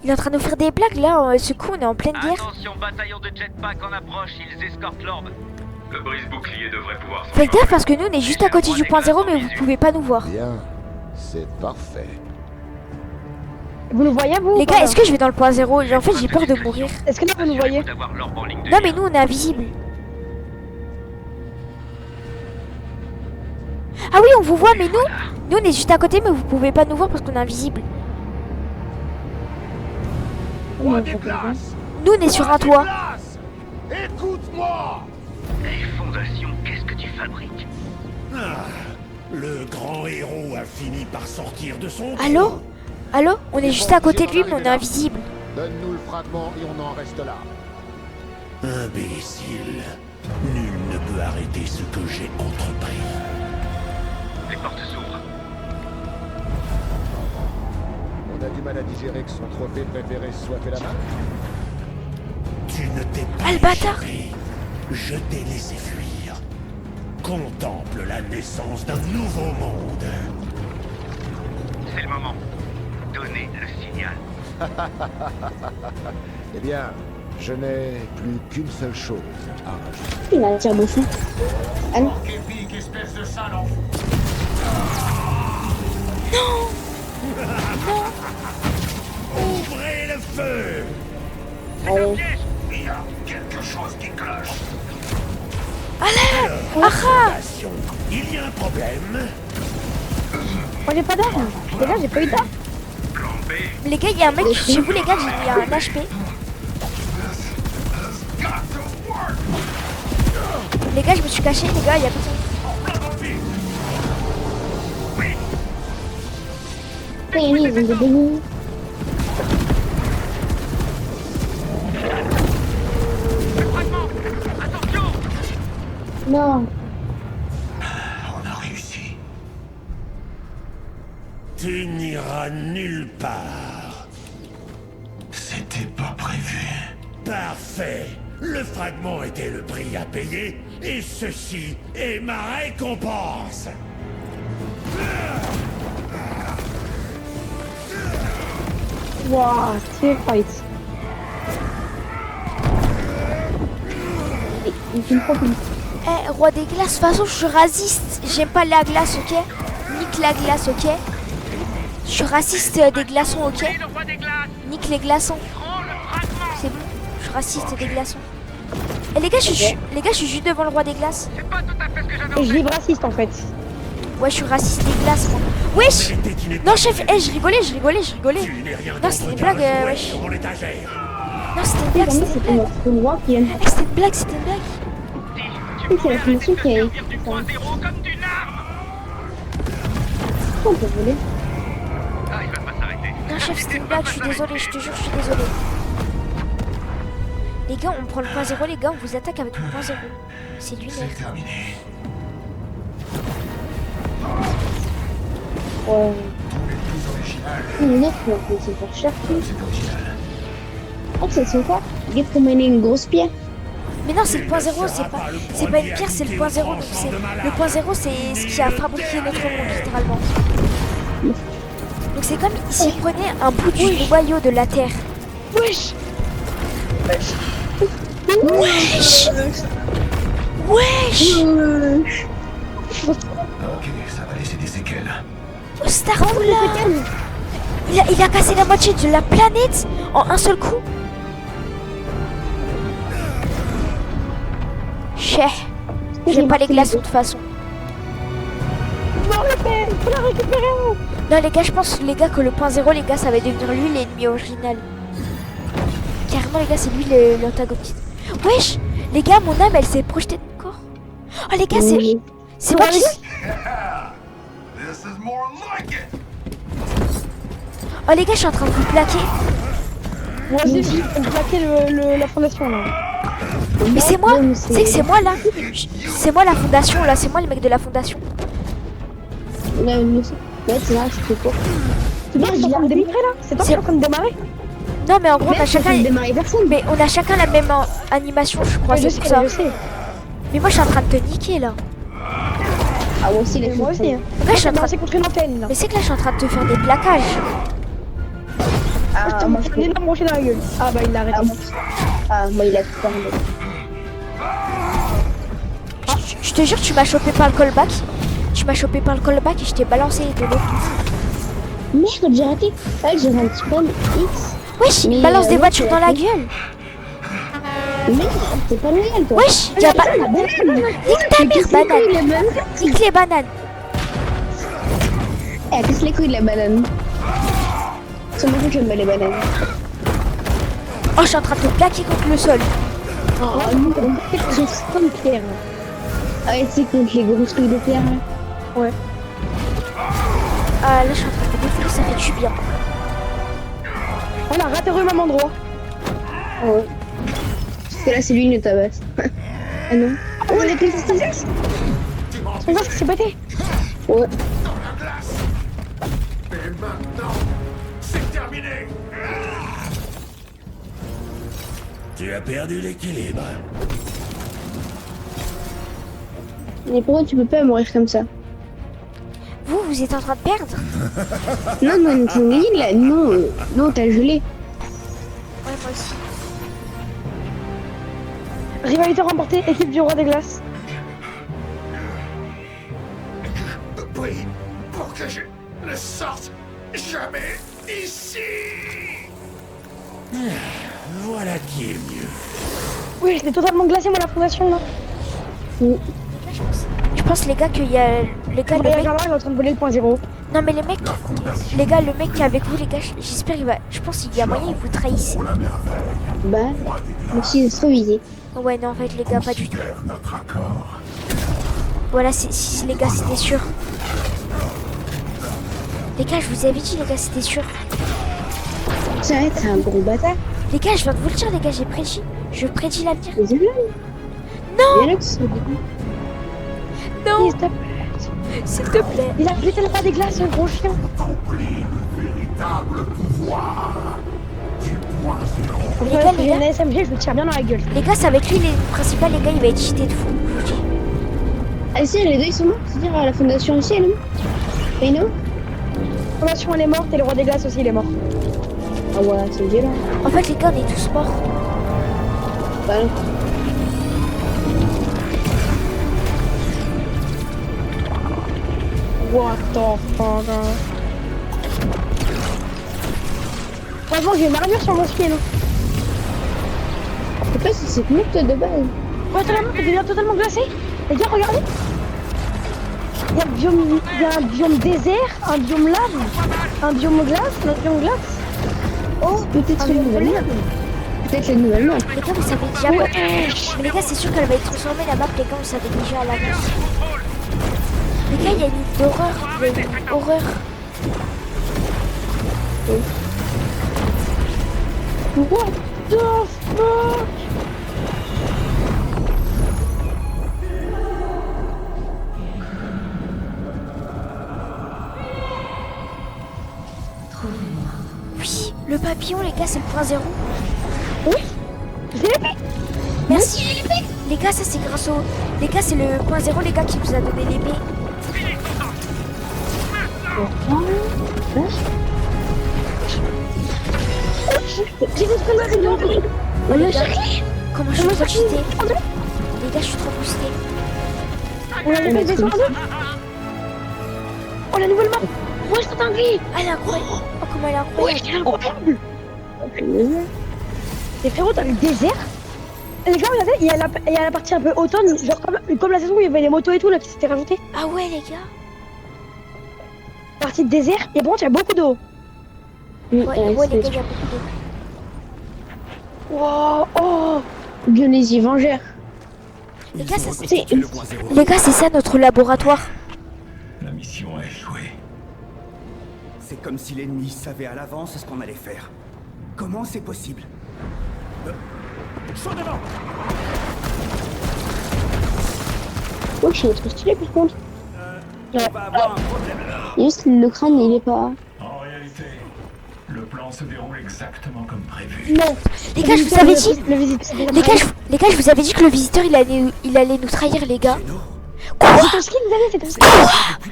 Il est en train de nous faire des blagues, là. Ce coup, on est en pleine guerre. Attention, bataillon de jetpack en approche, ils escortent l'orbe. Le brise-bouclier devrait pouvoir s'en Faites gaffe parce que nous, on est juste à côté du point zéro, mais vous pouvez pas nous voir. bien. C'est parfait. Vous nous voyez, vous? Les gars, est-ce que je vais dans le point zéro? En fait, j'ai peur de mourir. Est-ce que là, vous nous voyez? d'avoir l'orbe en ligne de Non, mais mire. nous, on est invisible. Ah oui, on vous voit, mais nous, on est juste à côté, mais vous pouvez pas nous voir parce qu'on est invisible. Roi des glaces. Nous, on est sur un toit. Écoute-moi. Hey, Fondation, qu'est-ce que tu fabriques? Le grand héros a fini par sortir de son... Allô? Allô? On est juste à côté de lui, mais on est invisible. Donne-nous le fragment et on en reste là. Imbécile. Nul ne peut arrêter ce que j'ai entrepris. Les portes s'ouvrent. On a du mal à digérer que son trophée préféré se soit fait la main. Tu ne t'es pas Ah, le bâtard! échappé. Je t'ai laissé fuir. Contemple la naissance d'un nouveau monde. C'est le moment. Donnez le signal. Eh bien, je n'ai plus qu'une seule chose à rajouter. Il a un tire-bouchon. Ah non. Épique, espèce de sale enfant. Ouvrez le feu! Allez. Il y a quelque chose qui cloche. Fondation, il y a un problème. Moi, j'ai pas d'arme. Les gars, j'ai pas eu d'arme. Plan B. Les gars, il y a un mec chez vous, les gars, il y a un HP. Les gars, je me suis caché, les gars, il y a personne. Ils ont des bénis. Non. On a réussi. Tu n'iras nulle part. C'était pas prévu. Parfait. Le fragment était le prix à payer, et ceci est ma récompense. Waouh, c'est fight. Il fait une profil. Eh, roi des glaces, de toute façon, je suis raciste. J'aime pas la glace, ok? Nique la glace, ok? Je suis raciste des glaçons, ok? Nique les glaçons. C'est bon, je suis raciste des glaçons. Et les gars, je suis juste devant le roi des glaces. Et je vibre raciste en fait. Ouais, je suis raciste des glaces, moi. Wesh! Non, chef, eh, je rigolais. Non, c'était une blague, wesh. Non, c'était une blague, c'était une blague. C'est le roi qui aime. Eh, c'était une blague. C'est la finition qui a. Pourquoi on peut voler? Ah, il va pas s'arrêter. Non, chef, c'était une blague, je suis désolée, je te jure, je suis désolée. Les gars, on prend le point 0, les gars, on vous attaque avec le point 0. C'est lunaire. C'est terminé. Ouais. Plus original. Les autres, on va se faire cher. C'est original. Oh, c'est quoi? Get pour mener une grosse pierre. Mais non, c'est le point 0, c'est pas une pierre, c'est le point 0. Donc c'est le point 0, c'est ce qui a fabriqué notre monde, littéralement. Donc c'est comme s'il prenait un bout du noyau de la Terre. Wesh. Ok, ça va laisser des séquelles. Oh, Starfall, il a cassé la moitié de la planète en un seul coup. Cheh. J'aime pas les glaces de toute façon. Non, il faut la récupérer. Non les gars, je pense les gars que le point 0, les gars, ça va devenir lui l'ennemi original. Carrément les gars, c'est lui l'antagoniste. Wesh, les gars, mon âme elle s'est projetée de mon corps. Oh les gars, c'est moi qui... This is more like it. Oh les gars, je suis en train de vous plaquer. Moi aussi, on peut plaquer la fondation là. Mais c'est moi, c'est que c'est moi là. C'est moi la fondation là, c'est moi le mec de la fondation. Ouais, c'est là, je sais pas. C'est toi qui es en train de démarrer là? C'est toi qui es en train de démarrer? Non mais en gros on a chacun... personne. Mais on a chacun la même animation je crois, c'est pour ça. Je sais. Mais moi je suis en train de te niquer là. Ah moi aussi, les Moi aussi. Là, je suis en train... contre une antenne là. Mais c'est que là je suis en train de te faire des plaquages. Ah, moi, Je t'ai énorme branché dans la gueule. Ah bah il l'a arrêté. moi, il a tout parlé. Je te jure, tu m'as chopé par le callback. Tu m'as chopé par le callback et je t'ai balancé de l'eau. Merde, j'ai raté. Ah, j'ai un petit spawn X. Wesh, il balance des voitures dans la gueule. Merde, t'es pas loyal toi. Wesh, y'a pas... Nique ta mère, banane. Nique les bananes. Eh, casse les couilles de la banane. C'est moi que j'aime pas les bananes. Oh, je suis en train de te plaquer contre le sol. Oh non, j'ai spawn pierre. Ah ouais, tu sais, contre les grosses trucs de pierre là. Ouais. Ah, là, je suis en train de te défouler, ça fait du bien. On a raté au même endroit. Ouais. Parce que là, c'est lui le tabasse. Ah non. Oh, les petits six. On voit ce qui s'est pété. Ouais. Et maintenant, c'est terminé. Tu as perdu l'équilibre. Mais pourquoi tu peux pas mourir comme ça? Vous êtes en train de perdre? Non, t'es gagné là. Non, t'as gelé. Ouais, moi aussi. Rivalité remportée, équipe du roi des glaces. Oui, pour que je ne sorte jamais ici. Voilà qui est mieux. Oui, j'étais totalement glacé moi la fondation là. Je pense les gars qu'il y a... Les gars, Le le mec... voyage en est en train de voler le point 0. Non mais les gars, le mec qui est avec vous, les gars, j'espère il va. Je pense qu'il y a moyen, il vous trahisse. Bah, merci de se réviser. Ouais, non, en fait, les gars, pas du tout. Voilà, si les gars, c'était sûr. Les gars, je vous avais dit, les gars, c'était sûr. C'est un gros bâtard. Les gars, je viens de vous le dire, les gars, j'ai prédit. Je prédis l'avenir. Désolé. Non, Il y en a qui sont non, S'il te plaît. s'il te plaît. Il a jeté le pas des glaces, ce gros chien. Les gars, J'ai un SMG, je le tire bien dans la gueule. Les gars, c'est avec lui, les principales, les gars, il va être cheaté de fou. Je vous dis. Ah si, les deux ils sont morts, c'est-à-dire la fondation aussi elle est morte. Et non? La fondation elle est morte et le roi des glaces aussi il est mort. Ah ouais, c'est violent. En fait, les gars, on est tous morts. Bah non. What the fuck. Franchement, j'ai une armure sur mon skin. Je sais pas si c'est morte de base. Ouais, totalement, elle devient totalement glacée. Les gars, regardez. Il y a un biome désert, un biome lave, un biome glace, un autre biome glace. Oh, peut-être une nouvelle map. Peut-être la nouvelle map. Les gars, vous savez déjà quoi. Mais les gars, c'est sûr qu'elle va être transformée la map, les gars, vous savez déjà à l'avance. Les gars, il y a une île d'horreur. Il y a une horreur. What the fuck? Oui, le papillon, les gars, c'est le point zéro. Oui. Je l'ai fait. Merci. Les gars, ça c'est grâce au... Les gars, c'est le point zéro, les gars, qui vous a donné l'épée. J'ai des trucs là, Comment je suis trop cheaté. Les gars, je suis trop boosté. On a fait des vaisseaux en deux. Oh la nouvelle map. Ouais, c'est dingue. Elle est incroyable. Oh, comment elle est Ouais, incroyable. c'est incroyable. Et frérot, t'as le désert. Et les gars, regardez, il y a la partie un peu automne, genre comme la saison où il y avait les motos et tout là qui s'étaient rajoutées. Ah ouais, les gars. Partie de désert, et bon, il y a beaucoup d'eau. Ouais, ouais, les gars, il y a beaucoup d'eau. Wow, oh. Dionysie Vengeur. Les gars, ça, c'est le point zéro. les gars, c'est ça notre laboratoire. La mission a échoué. C'est comme si l'ennemi savait à l'avance ce qu'on allait faire. Comment c'est possible? Chaud devant! Oh, je suis trop stylé par contre. On va avoir un problème. Juste le crâne, il est pas. En réalité, le plan se déroule exactement comme prévu. Non. Les gars, je vous avais dit. Le visiteur. Les gars, je vous avais dit que le visiteur, il allait nous trahir, les gars. C'est ton skin, vous avez, c'est ton skin.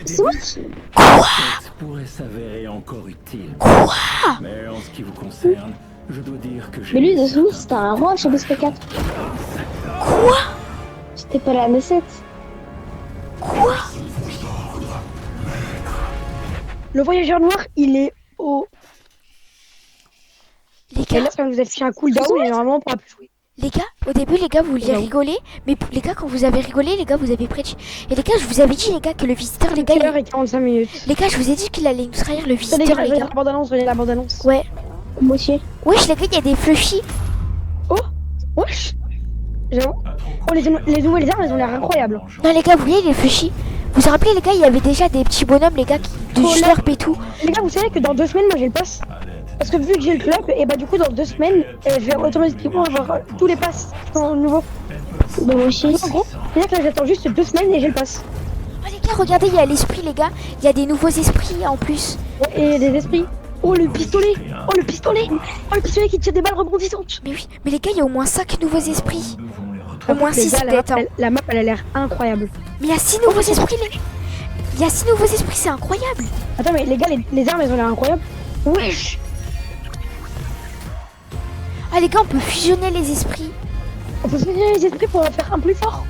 C'est moi. Ça pourrait s'avérer encore utile. Quoi? Mais en ce qui vous concerne, je dois dire que j'ai... Mais lui, de souvenir, c'était un roi chez BSP4. Quoi? C'était pas la M7. Quoi? Le voyageur noir, il est au. Les Et là, gars, ça vous a fait un cooldown et normalement on pourra plus jouer. les gars, au début, les gars, vous vouliez rigoler. Mais les gars, quand vous avez rigolé, les gars, vous avez prédit. Et les gars, je vous avais dit, les gars, que le visiteur, les gars, Quelle heure et 45 minutes. les gars, je vous ai dit qu'il allait nous trahir, le Regardez, visiteur, les regardez gars. la bande-annonce, regardez la bande-annonce. Ouais. Moi aussi. Wesh, les gars, il y a des fluffy. Oh, wesh. J'avoue. Oh, les nouvelles armes, elles ont l'air incroyables. Non, les gars, vous voyez les fluffy? Vous vous rappelez, les gars, il y avait déjà des petits bonhommes, les gars, de Oh, là. slurp et tout. Les gars, vous savez que dans 2 semaines, moi j'ai le pass. Parce que vu que j'ai le club, et bah du coup dans 2 semaines, je vais automatiquement avoir tous les passes qui sont nouveaux. Bah, moi aussi. En gros, c'est-à-dire que là j'attends juste 2 semaines et j'ai le pass. Oh, les gars, regardez, il y a l'esprit, les gars. Il y a des nouveaux esprits en plus. Et des esprits. Oh le pistolet. Oh le pistolet. Oh le pistolet qui tire des balles rebondissantes. Mais oui, mais les gars, il y a au moins 5 nouveaux esprits. Au moins Les 6 gars, peut-être. Hein. la map elle a l'air incroyable. Mais il y a 6 nouveaux esprits, les... Il y a 6 nouveaux esprits, c'est incroyable. Attends mais les gars, les armes elles ont l'air incroyables. Wesh. Ah, les gars, on peut fusionner les esprits. On peut fusionner les esprits pour en faire un plus fort.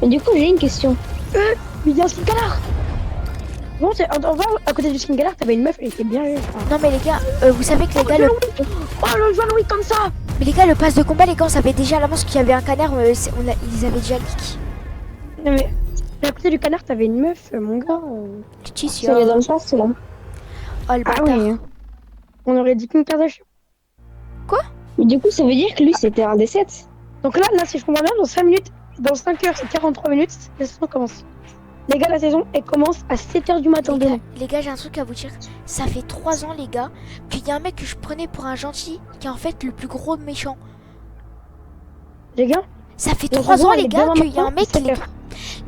Mais du coup, j'ai une question. Mais il y a un skin canard. Bon, en vrai, à côté du skin canard, t'avais une meuf, elle était bien. Non, mais les gars, vous savez que les gars, le... Oh le John Wick comme ça. Mais les gars, le pass de combat, les gars, on savait déjà à l'avance qu'il y avait un canard, ils avaient déjà leak. Non mais à côté du canard, t'avais une meuf, mon gars. Ficticia. C'est dans le sens, là. Oh le Ah bâtard. oui. On aurait dit qu'une Kardashian. Mais du coup, ça veut dire que lui, c'était un des 7. Donc là, si je comprends bien, dans 5 minutes, dans 5 heures et 43 minutes, la saison commence. Les gars, la saison, elle commence à 7h du matin demain. Les gars, j'ai un truc à vous dire. Ça fait 3 ans, les gars, qu'il y a un mec que je prenais pour un gentil qui est en fait le plus gros méchant. Les gars, Ça fait la 3 saison, ans, elle les est gars, demain qu'il y a un matin, mec. 7h.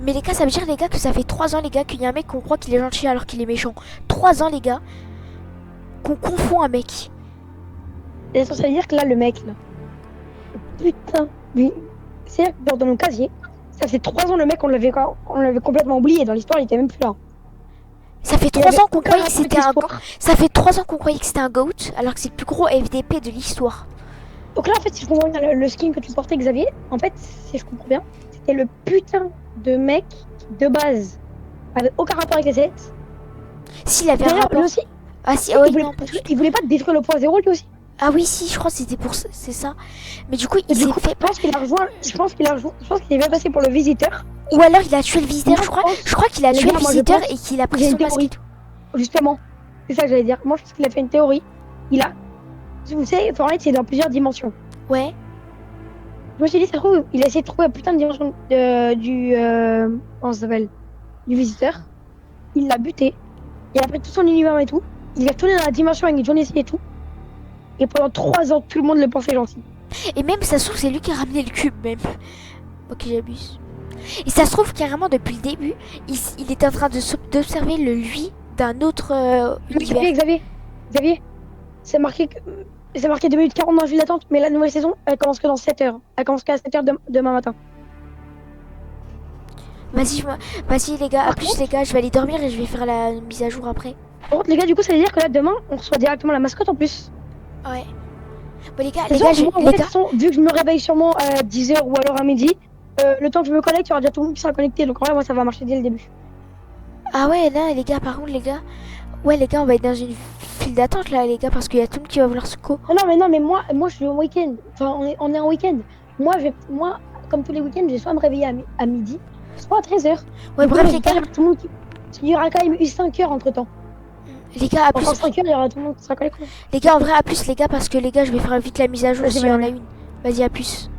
Mais les gars, ça veut dire, les gars, que ça fait 3 ans, les gars, qu'il y a un mec qu'on croit qu'il est gentil alors qu'il est méchant. 3 ans, les gars, qu'on confond un mec. Et ça veut dire que là, le mec, là. Putain, lui. C'est-à-dire que dans nos casiers, ça fait 3 ans, le mec, on l'avait complètement oublié. Dans l'histoire, il était même plus là. Ça fait Il y 3 avait ans qu'on aucun croyait que rapport c'était un d'histoire. Ça fait 3 ans qu'on croyait que c'était un GOAT alors que c'est le plus gros FDP de l'histoire. Donc là, en fait, si je comprends bien, le skin que tu portais, Xavier, en fait, si je comprends bien, c'était le putain de mec qui, de base, avait aucun rapport avec les 7. S'il avait un D'ailleurs, rapport. lui aussi, Ah si, oh, il, voulait, non, pas du tout. il voulait pas détruire le point zéro, lui aussi. Ah oui, si, je crois que c'était pour ça, c'est ça. Mais du coup, Et il du s'est coup, fait. je pense qu'il a rejoint, je pense qu'il est bien passé pour le visiteur. Ou alors il a tué le visiteur, Moi, je crois. je pense- Je crois qu'il a les tué gars, le moi, je visiteur pense et qu'il a j'ai pris une son masque théorie. et tout. Justement, c'est ça que j'allais dire. Moi, je pense qu'il a fait une théorie. Vous savez, Fortnite, c'est dans plusieurs dimensions. Ouais. Je me suis dit, ça se trouve, il a essayé de trouver la putain de dimension comment ça s'appelle, du visiteur. Il l'a buté. Il a pris tout son univers et tout. Il est retourné dans la dimension avec Johnny et tout. Et pendant 3 ans, tout le monde le pensait gentil. Et même, ça se trouve, c'est lui qui a ramené le cube, même. Ok, j'abuse. Et ça se trouve, carrément, depuis le début, il était en train d'observer le lui d'un autre univers. Xavier, c'est marqué 2 minutes 40 dans la file d'attente, mais la nouvelle saison, elle commence que dans 7 heures. Elle commence qu'à 7 heures demain matin. Vas-y, les gars, à plus, les gars, je vais aller dormir et je vais faire la mise à jour après. Par contre, les gars, du coup, ça veut dire que là, demain, on reçoit directement la mascotte en plus. Ouais. Bon, les gars, De les toute gars, façon, moi, en les fait, de gars. toute façon, vu que je me réveille sûrement à 10h ou alors à midi, le temps que je me connecte, il y aura déjà tout le monde qui sera connecté. Donc en vrai, moi, ça va marcher dès le début. Ah ouais, là, les gars, par contre, les gars. Ouais, les gars, on va être dans une file d'attente, là, les gars, parce qu'il y a tout le monde qui va vouloir se co. Non, mais moi, je suis en week-end. Enfin, on est en week-end. Moi, comme tous les week-ends, je vais soit me réveiller à midi, soit à 13h. Ouais, bref, les gars. Tout le monde il y aura quand même eu 5 heures entre temps. Les gars, à plus. En 5 heures, il y aura tout le monde qui sera connecté. Les gars, en vrai, à plus, les gars, parce que les gars, je vais faire vite la mise à jour Vas-y, s'il y en a ouais. une. Vas-y, à plus.